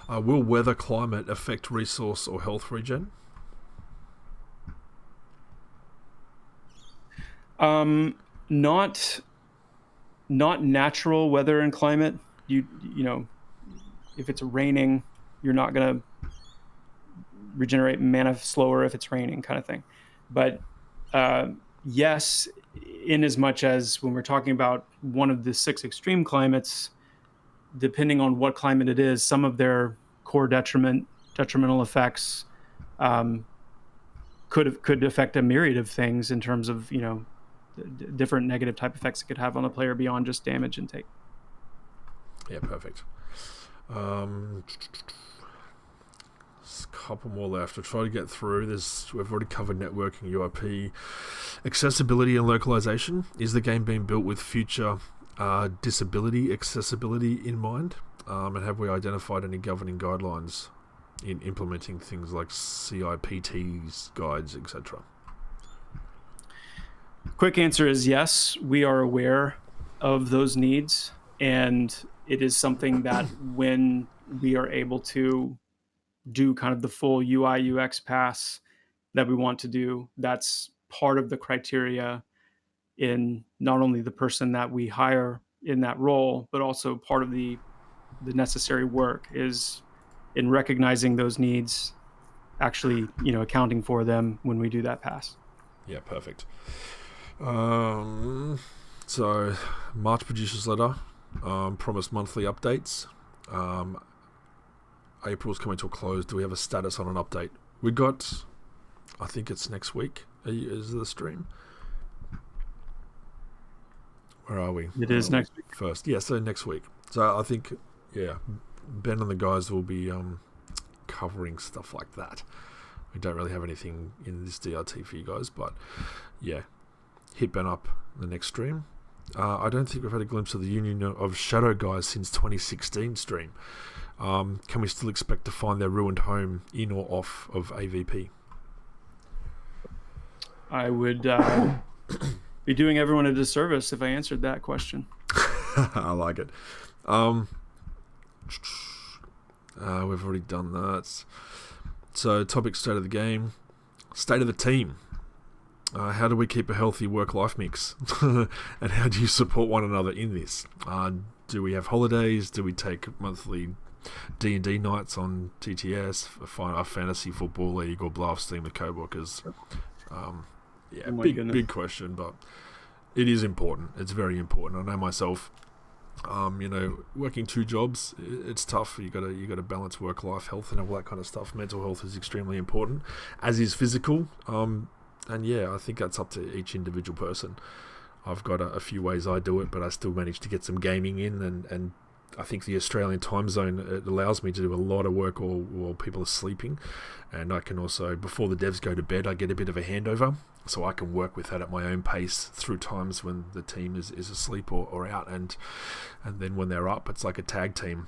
Will weather, climate affect resource or health regen? Not natural weather and climate. If it's raining, you're not going to regenerate mana slower if it's raining, kind of thing. But yes, in as much as when we're talking about one of the 6 extreme climates, depending on what climate it is, some of their core detrimental effects could affect a myriad of things in terms of different negative type effects it could have on the player beyond just damage intake. Yeah, perfect. There's a couple more left. I'll try to get through this. We've already covered networking, UIP, accessibility and localization. Is the game being built with future disability accessibility in mind? And have we identified any governing guidelines in implementing things like CIPTs, guides, etc.? Quick answer is yes. We are aware of those needs, and it is something that when we are able to do kind of the full UI UX pass that we want to do, that's part of the criteria in not only the person that we hire in that role, but also part of the necessary work is in recognizing those needs, actually, accounting for them when we do that pass. Yeah, perfect. So March producers letter, promised monthly updates. April's coming to a close. Do we have a status on an update? We got, I think it's next week. Is the stream? Where are we? It is next week. First. Yeah, so next week. So I think, Ben and the guys will be covering stuff like that. We don't really have anything in this DRT for you guys, but yeah, hit Ben up the next stream. I don't think we've had a glimpse of the Union of Shadow guys since 2016 stream. Can we still expect to find their ruined home in or off of AVP? I would be doing everyone a disservice if I answered that question. I like it. We've already done that. So, topic: state of the game, state of the team. How do we keep a healthy work-life mix? And how do you support one another in this? Do we have holidays? Do we take monthly D&D nights on TTS, a fantasy football league, or blow off steam with co-workers? Big question, but it is important. It's very important. I know myself. Working 2 jobs, it's tough. You got to balance work life, health, and all that kind of stuff. Mental health is extremely important, as is physical. And yeah, I think that's up to each individual person. I've got a few ways I do it, but I still manage to get some gaming in, and I think the Australian time zone, it allows me to do a lot of work while people are sleeping, and I can also, before the devs go to bed, I get a bit of a handover, so I can work with that at my own pace through times when the team is asleep or out, and then when they're up, it's like a tag team.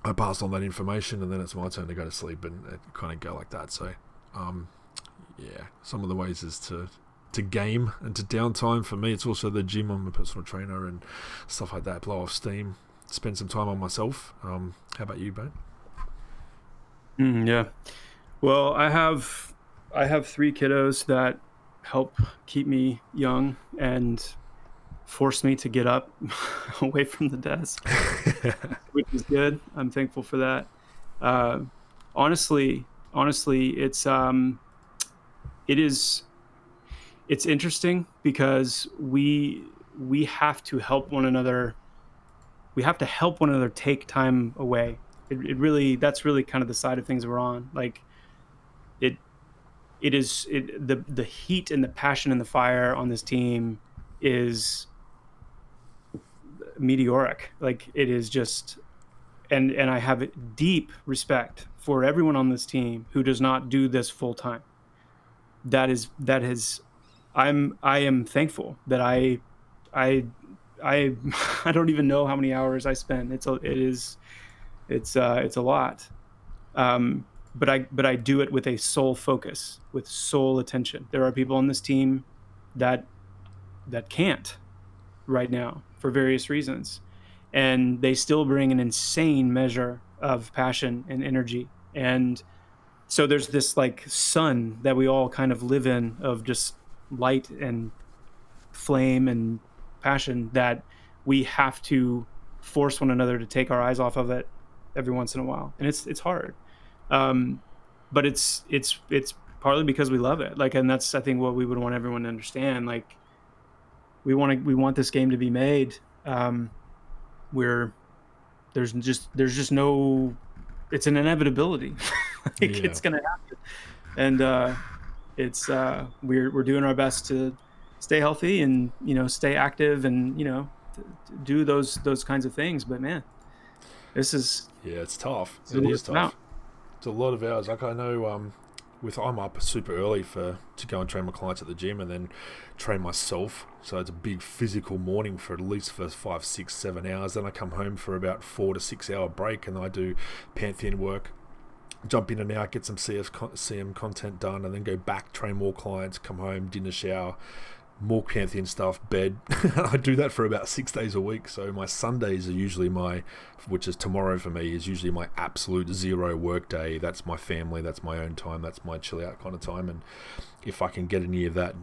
I pass on that information, and then it's my turn to go to sleep, and it kind of go like that. So, yeah, some of the ways is to game and to downtime. For me, it's also the gym. I'm a personal trainer and stuff like that. Blow off steam. Spend some time on myself. How about you, Ben? Yeah. Well, I have 3 kiddos that help keep me young and force me to get up away from the desk, which is good. I'm thankful for that. Honestly, it's interesting because we have to help one another. We have to help one another take time away. That's really kind of the side of things we're on. Like the heat and the passion and the fire on this team is meteoric. Like it is just, and I have deep respect for everyone on this team who does not do this full time. I am thankful that I don't even know how many hours I spend. It's a lot. But I do it with a sole focus, with sole attention. There are people on this team that can't right now for various reasons, and they still bring an insane measure of passion and energy. And so there's this like sun that we all kind of live in, of just light and flame and passion, that we have to force one another to take our eyes off of it every once in a while. And it's hard. But it's partly because we love it. Like, and that's, I think, what we would want everyone to understand. Like, we want this game to be made, where there's just no, it's an inevitability. It's going to happen. And, we're doing our best to stay healthy and, stay active and, do those kinds of things. But man, this is, it's tough. It is tough. It's a lot of hours. Like, I know, I'm up super early to go and train my clients at the gym and then train myself. So it's a big physical morning for at least first 5, 6, 7 hours. Then I come home for about 4 to 6 hour break, and I do Pantheon work. Jump in and out, get some CM content done, and then go back, train more clients, come home, dinner, shower, more Pantheon stuff, bed. I do that for about 6 days a week. So my Sundays are usually which is tomorrow for me, is usually my absolute zero work day. That's my family, that's my own time, that's my chill out kind of time. And if I can get any of that,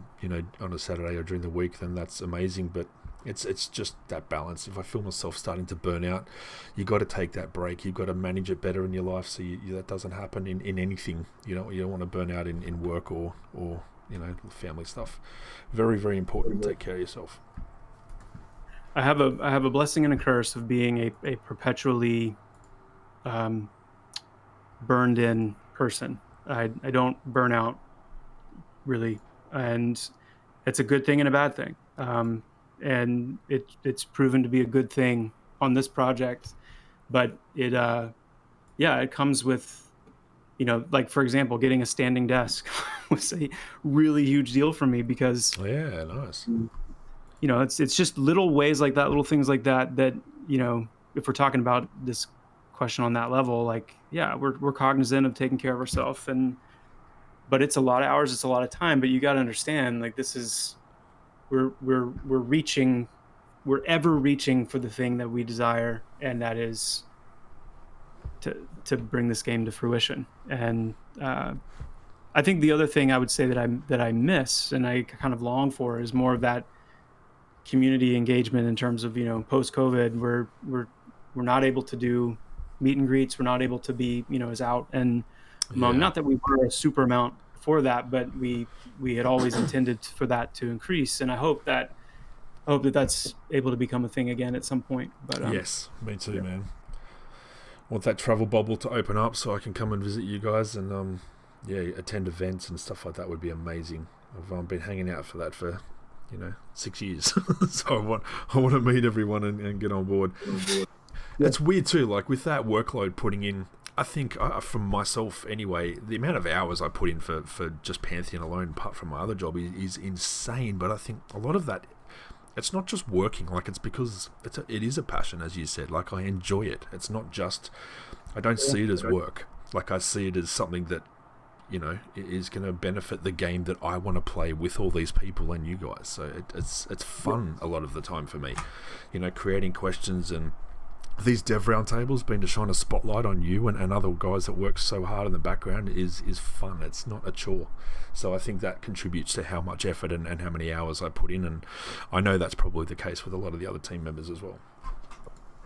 on a Saturday or during the week, then that's amazing. But it's just that balance. If I feel myself starting to burn out, you got to take that break. You've got to manage it better in your life so that doesn't happen in anything. You don't want to burn out in work or family stuff. Very, very important to take care of yourself. I have a blessing and a curse of being a perpetually burned in person. I don't burn out really, and it's a good thing and a bad thing. And it's proven to be a good thing on this project, but it comes with, like, for example, getting a standing desk was a really huge deal for me because nice. It's just little ways like that, little things like that, if we're talking about this question on that level, like, we're cognizant of taking care of ourselves, but it's a lot of hours, it's a lot of time, but you got to understand, like, this is, we're ever reaching for the thing that we desire, and that is to bring this game to fruition. And I think the other thing I would say that I miss and I kind of long for is more of that community engagement in terms of, post-COVID, we're not able to do meet and greets. We're not able to be, as out and among, not that we were a super amount for that, but we had always intended for that to increase. And I hope that that's able to become a thing again at some point. But yes, me too, man. I want that travel bubble to open up so I can come and visit you guys and attend events and stuff like that would be amazing. I've been hanging out for that for 6 years. So I want to meet everyone and get on board. It's weird too, like with that workload putting in. I think from myself anyway, the amount of hours I put in for just Pantheon alone, apart from my other job, is insane. But I think a lot of that, it's not just working. Like it's because it is a passion, as you said. Like I enjoy it. It's not just. I don't see it as work. Like I see it as something that, is going to benefit the game that I want to play with all these people and you guys. So it's fun a lot of the time for me. Creating questions and these Dev Roundtables, being to shine a spotlight on you and other guys that work so hard in the background is fun. It's not a chore. So I think that contributes to how much effort and how many hours I put in, and I know that's probably the case with a lot of the other team members as well.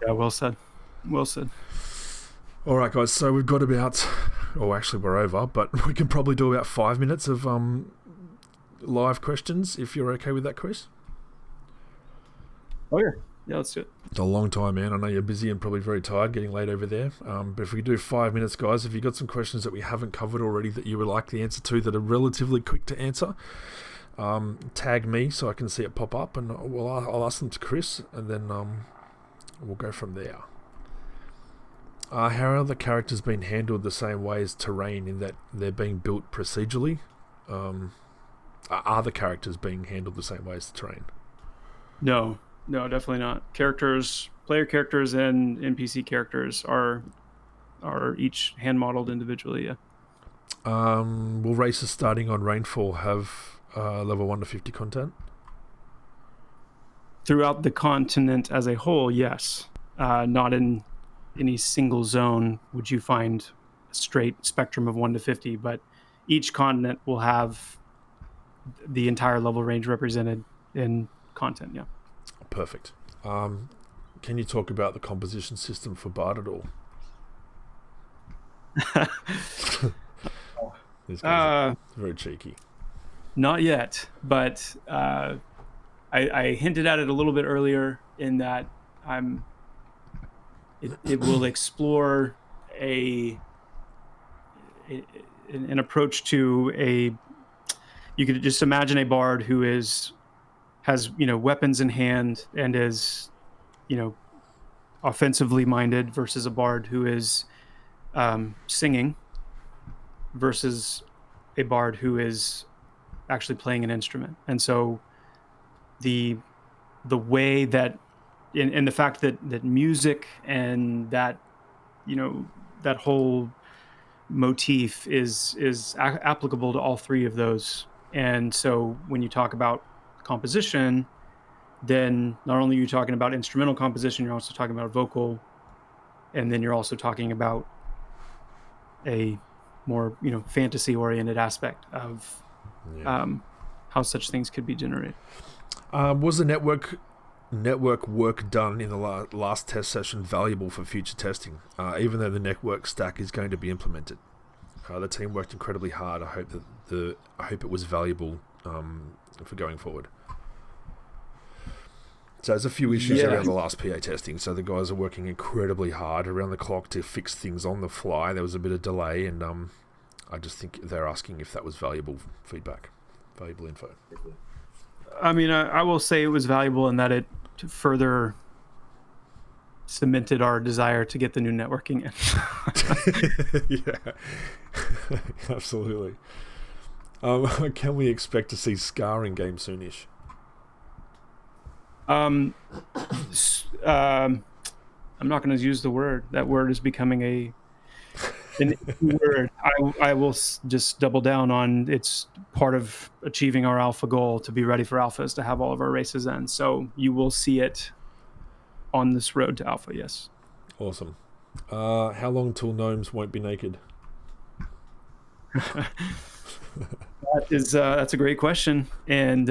Yeah, well said. Well said. All right, guys, so we've got about, actually we're over, but we can probably do about 5 minutes of live questions, if you're okay with that, Chris. Oh, yeah. Yeah, let's do it. It's a long time, man. I know you're busy and probably very tired, getting late over there. But if we could do 5 minutes, guys, if you've got some questions that we haven't covered already that you would like the answer to that are relatively quick to answer, tag me so I can see it pop up, and I'll ask them to Chris, and then we'll go from there. How are the characters being handled the same way as terrain in that they're being built procedurally? Are the characters being handled the same way as the terrain? No, definitely not. Player characters and NPC characters are each hand modeled individually. Yeah. Will races starting on Reignfall have level 1 to 50 content? Throughout the continent as a whole, yes. Not in any single zone would you find a straight spectrum of 1 to 50, but each continent will have the entire level range represented in content. Yeah. Perfect. Can you talk about the composition system for Bard at all? This guy's very cheeky. Not yet, but I hinted at it a little bit earlier in that it will explore an approach to you could just imagine a bard who has weapons in hand and is offensively minded versus a bard who is singing versus a bard who is actually playing an instrument. And so the way that and the fact that music and that that whole motif is applicable to all three of those. And so when you talk about composition, then not only are you talking about instrumental composition, you're also talking about vocal, and then you're also talking about a more fantasy oriented aspect of how such things could be generated. Was the network work done in the last test session valuable for future testing, even though the network stack is going to be implemented? The team worked incredibly hard. I hope it was valuable for going forward. So there's a few issues around the last PA testing. So the guys are working incredibly hard around the clock to fix things on the fly. There was a bit of delay, and I just think they're asking if that was valuable feedback, valuable info. I mean, I will say it was valuable in that it further cemented our desire to get the new networking in. Yeah, absolutely. Can we expect to see Skar in game soonish? I'm not going to use the word. That word is becoming an word. I will just double down on it's part of achieving our alpha goal to be ready for alpha is to have all of our races in. So you will see it on this road to alpha. Yes. Awesome. How long till gnomes won't be naked? That's a great question, and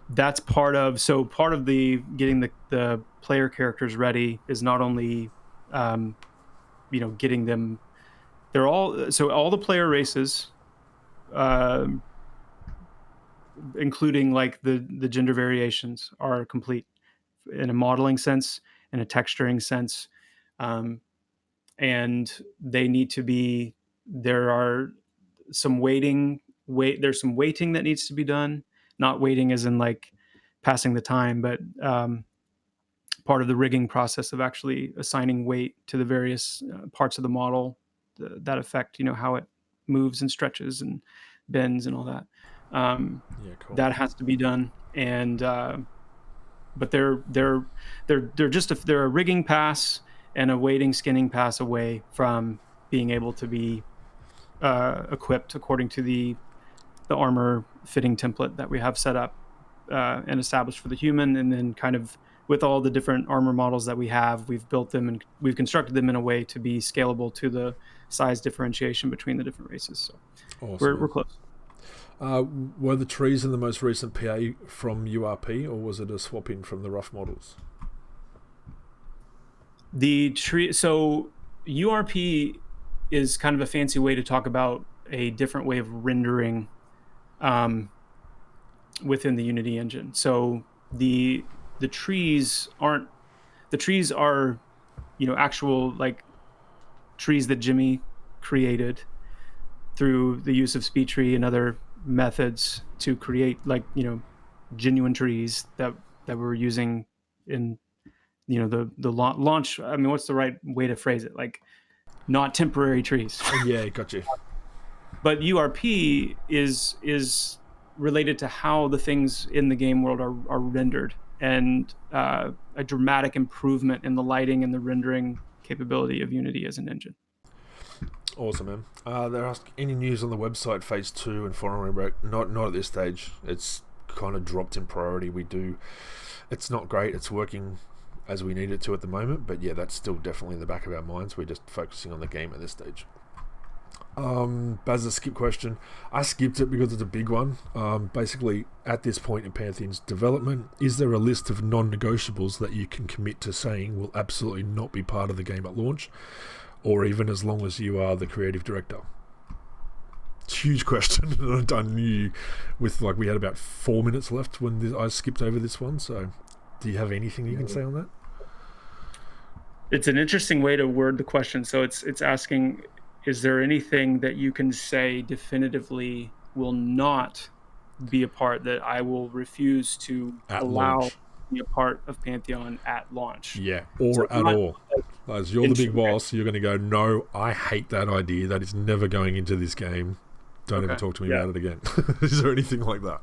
that's part of the getting the player characters ready is not only getting them. They're all the player races, including like the gender variations, are complete in a modeling sense, in a texturing sense, and they need to be. There are some there's some weighting that needs to be done. Not weighting as in like passing the time, but part of the rigging process of actually assigning weight to the various parts of the model that affect, how it moves and stretches and bends and all that. Cool. That has to be done, and but they're a rigging pass and a weighting skinning pass away from being able to be equipped according to the armor fitting template that we have set up and established for the human, and then kind of with all the different armor models that we have, we've built them and we've constructed them in a way to be scalable to the size differentiation between the different races. So awesome. we're close. Were the trees in the most recent PA from URP, or was it a swap in from the rough models? The tree. So URP is kind of a fancy way to talk about a different way of rendering within the Unity engine. So the trees are actual like trees that Jimmy created through the use of speed tree and other methods to create genuine trees that we're using in the launch. I mean, what's the right way to phrase it? Like, not temporary trees. Yeah, gotcha. But URP is related to how the things in the game world are rendered, and a dramatic improvement in the lighting and the rendering capability of Unity as an engine. Awesome, man. They're asking any news on the website phase 2 and forum break. Not at this stage. It's kind of dropped in priority. It's not great. It's working as we need it to at the moment, but yeah, that's still definitely in the back of our minds. We're just focusing on the game at this stage. Baz's skip question. I skipped it because it's a big one. Basically, at this point in Pantheon's development, is there a list of non-negotiables that you can commit to saying will absolutely not be part of the game at launch, or even as long as you are the creative director? It's a huge question. I knew we had about 4 minutes left when I skipped over this one, so do you have anything you can say on that? It's an interesting way to word the question. So it's asking, is there anything that you can say definitively will not be a part that I will refuse to allow be a part of Pantheon at launch? Yeah, or at all. As you're the big boss, you're going to go, no, I hate that idea. That is never going into this game. Don't ever talk to me about it again. Is there anything like that?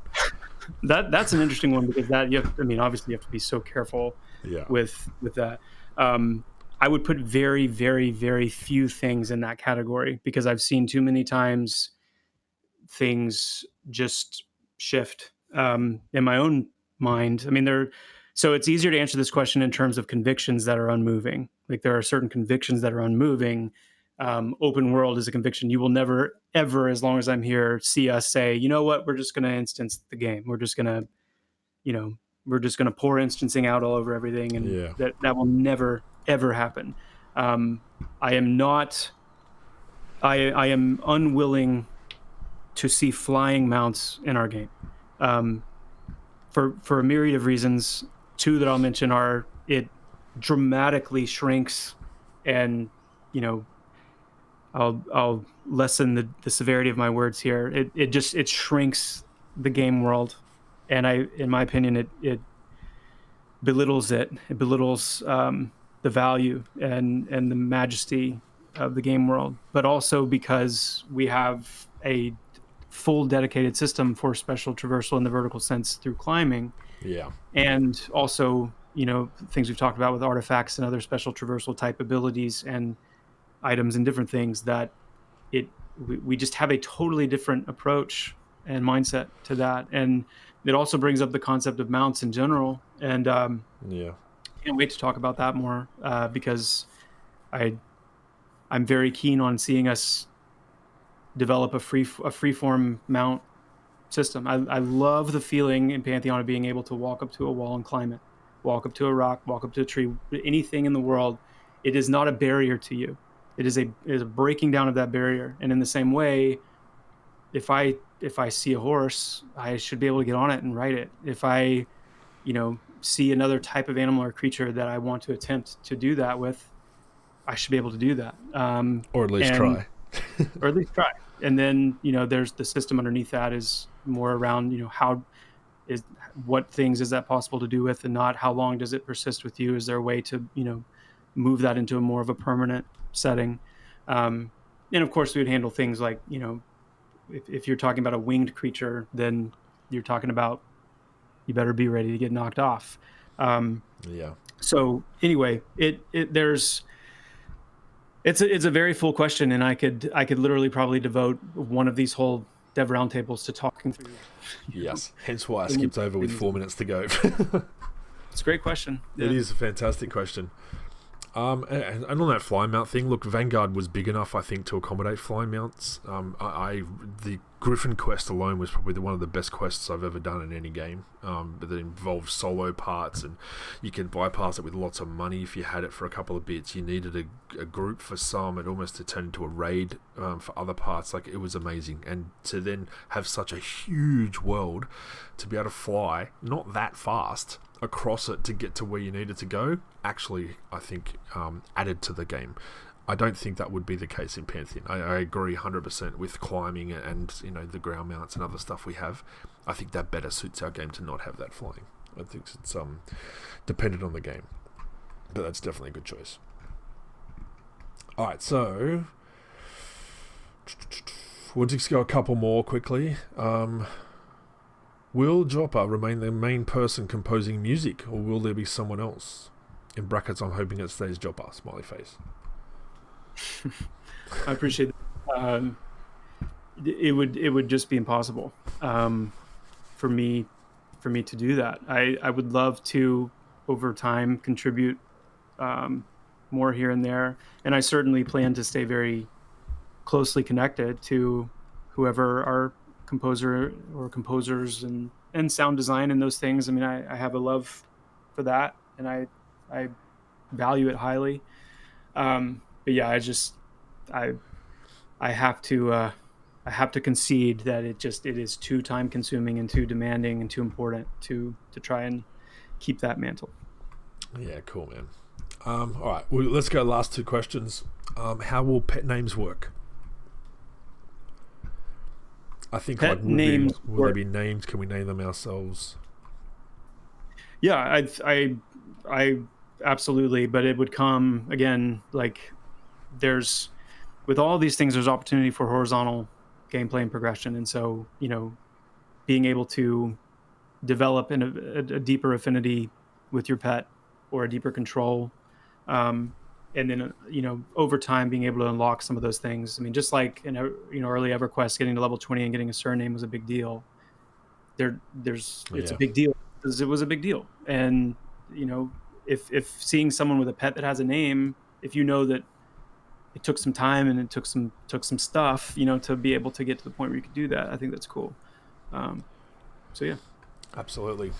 That's an interesting one, because obviously you have to be so careful with that. I would put very, very, very few things in that category, because I've seen too many times things just shift in my own mind. I mean, so it's easier to answer this question in terms of convictions that are unmoving. Like, there are certain convictions that are unmoving. Open world is a conviction. You will never, ever, as long as I'm here, see us say, you know what, we're just going to instance the game. We're just going to pour instancing out all over everything. And that will never, ever happen. I am unwilling to see flying mounts in our game. For a myriad of reasons. Two that I'll mention are, it dramatically shrinks, and I'll lessen the severity of my words here. It shrinks the game world, and in my opinion, it belittles it. It belittles the value and the majesty of the game world, but also because we have a full dedicated system for special traversal in the vertical sense through climbing. Yeah. And also, things we've talked about with artifacts and other special traversal type abilities and items and different things, that we just have a totally different approach and mindset to that. And it also brings up the concept of mounts in general. And can't wait to talk about that more, because I'm very keen on seeing us develop a freeform mount system. I love the feeling in Pantheon of being able to walk up to a wall and climb it, walk up to a rock, walk up to a tree, anything in the world. It is not a barrier to you. It is a breaking down of that barrier. And in the same way, if I see a horse, I should be able to get on it and ride it. If I, see another type of animal or creature that I want to attempt to do that with, I should be able to do that. Or at least try. Or at least try. And then, there's the system underneath that is more around, what things is that possible to do with, and not how long does it persist with you? Is there a way to, move that into a more of a permanent setting? And of course, we would handle things like, if you're talking about a winged creature, then you're talking about, you better be ready to get knocked off. So anyway, it's a very full question, and I could literally probably devote one of these whole Dev Roundtables to talking through. Yes, hence why I skipped over with 4 minutes to go. It's a great question. It is a fantastic question. And on that fly mount thing, look, Vanguard was big enough, I think, to accommodate fly mounts. The Griffin quest alone was probably one of the best quests I've ever done in any game. But it involved solo parts, and you could bypass it with lots of money if you had it for a couple of bits. You needed a group for some, and almost to turn into a raid for other parts. Like, it was amazing. And to then have such a huge world, to be able to fly, not that fast, across it to get to where you needed to go, actually, I think, added to the game. I don't think that would be the case in Pantheon. I agree 100% with climbing and the ground mounts and other stuff we have. I think that better suits our game to not have that flying. I think it's dependent on the game, but that's definitely a good choice. All right, so we'll just go a couple more quickly. Will Joppa remain the main person composing music, or will there be someone else? In brackets, I'm hoping it stays Joppa, smiley face. I appreciate that. It would just be impossible for me to do that. I would love to, over time, contribute more here and there, and I certainly plan to stay very closely connected to whoever our composer or composers and sound design and those things. I mean, I have a love for that, and I value it highly. But yeah, I have to concede that it is too time consuming and too demanding and too important to try and keep that mantle. Yeah, cool, man. All right, well, let's go last two questions. How will pet names work? I think pet names. Will there be names? Can we name them ourselves? Yeah, I absolutely. But it would come again, like, with all these things, there's opportunity for horizontal gameplay and progression, and so being able to develop a deeper affinity with your pet, or a deeper control, and then over time being able to unlock some of those things. I mean, just like in early EverQuest, getting to level 20 and getting a surname was a big deal. It's a big deal because it was a big deal. And if seeing someone with a pet that has a name, if you know that it took some time and it took some stuff, to be able to get to the point where you could do that, I think that's cool. So yeah. Absolutely.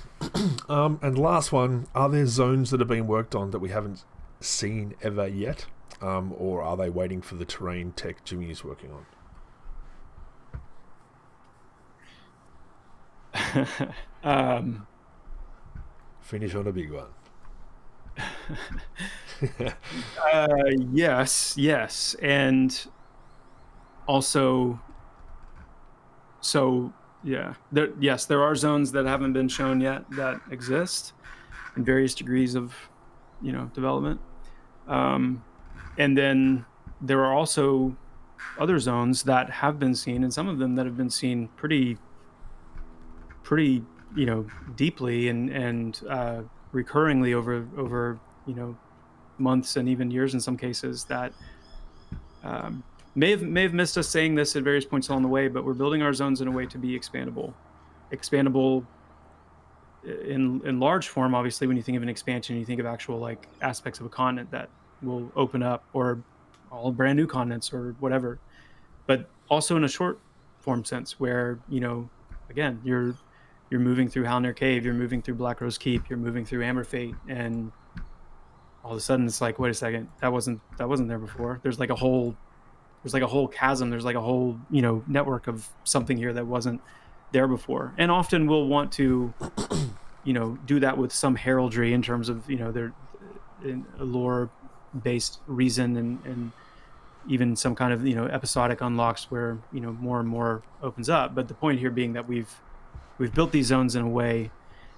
And last one, are there zones that have been worked on that we haven't seen ever yet? Or are they waiting for the terrain tech Jimmy is working on? Finish on a big one. Yes. And also, so yeah, there are zones that haven't been shown yet that exist in various degrees of development, and then there are also other zones that have been seen, and some of them that have been seen pretty deeply and recurringly over months and even years in some cases, that may have missed us saying this at various points along the way, but we're building our zones in a way to be expandable in large form. Obviously, when you think of an expansion, you think of actual like aspects of a continent that will open up, or all brand new continents or whatever, but also in a short form sense where again, you're moving through Halnir Cave, you're moving through Black Rose Keep, you're moving through Amber Fate, and all of a sudden it's like, wait a second, that wasn't there before. There's like a whole chasm. There's like a whole network of something here that wasn't there before. And often we'll want to do that with some heraldry in terms of their lore based reason, and even some kind of episodic unlocks where more and more opens up. But the point here being that we've built these zones in a way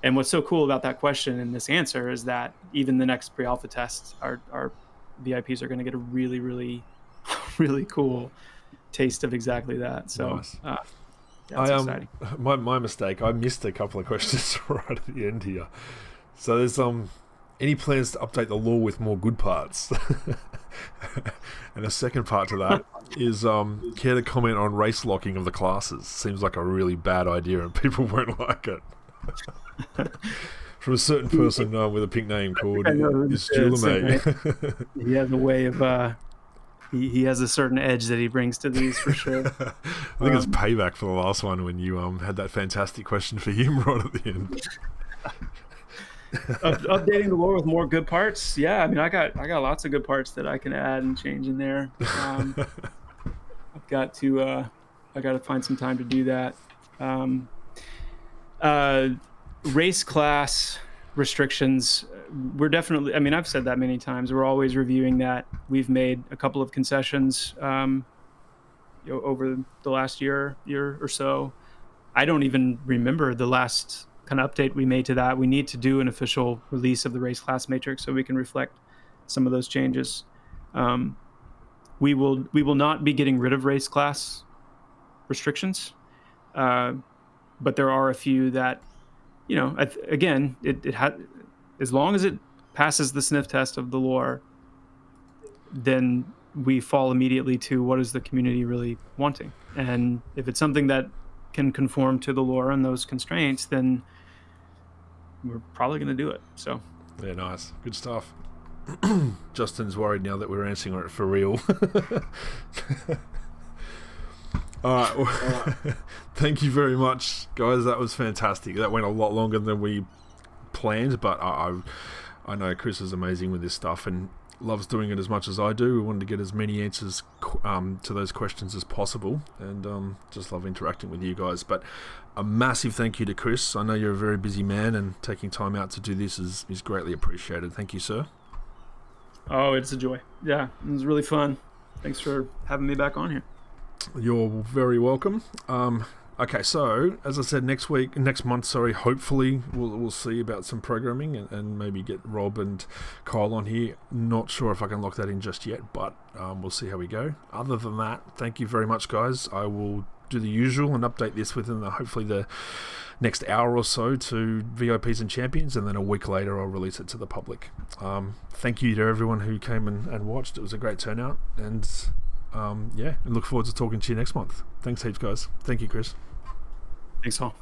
And what's so cool about that question and this answer is that even the next pre-alpha test, our VIPs are going to get a really, really, really cool taste of exactly that. So nice. That's exciting. My mistake. I missed a couple of questions right at the end here. So there's any plans to update the lore with more good parts? And the second part to that is care to comment on race locking of the classes? Seems like a really bad idea and people won't like it. From a certain person with a pink name called Julame. He has a way of he has a certain edge that he brings to these for sure. I think it's payback for the last one when you had that fantastic question for him right at the end. Updating the lore with more good parts. Yeah, I mean, I got lots of good parts that I can add and change in there. I've got to find some time to do that. Race class restrictions, we're definitely, I mean, I've said that many times, we're always reviewing that. We've made a couple of concessions over the last year or so. I don't even remember the last kind of update we made to that. We need to do an official release of the race class matrix so we can reflect some of those changes. We will not be getting rid of race class restrictions, but there are a few that, again, as long as it passes the sniff test of the lore, then we fall immediately to what is the community really wanting. And if it's something that can conform to the lore and those constraints, then we're probably going to do it. So yeah, nice, good stuff. Justin's worried now that we're answering it for real. All right, well, thank you very much, guys. That was fantastic. That went a lot longer than we planned, but I know Chris is amazing with this stuff and loves doing it as much as I do. We wanted to get as many answers to those questions as possible, and just love interacting with you guys. But a massive thank you to Chris. I know you're a very busy man, and taking time out to do this is greatly appreciated. Thank you, sir. Oh, it's a joy. Yeah, it was really fun. Thanks for having me back on here. You're very welcome. Okay, so as I said, next month, hopefully we'll see about some programming and maybe get Rob and Kyle on here. Not sure if I can lock that in just yet, but we'll see how we go. Other than that, thank you very much, guys. I will do the usual and update this within hopefully the next hour or so to VIPs and champions, and then a week later I'll release it to the public. Thank you to everyone who came and watched. It was a great turnout, and and look forward to talking to you next month. Thanks heaps, guys. Thank you, Chris. Thanks all.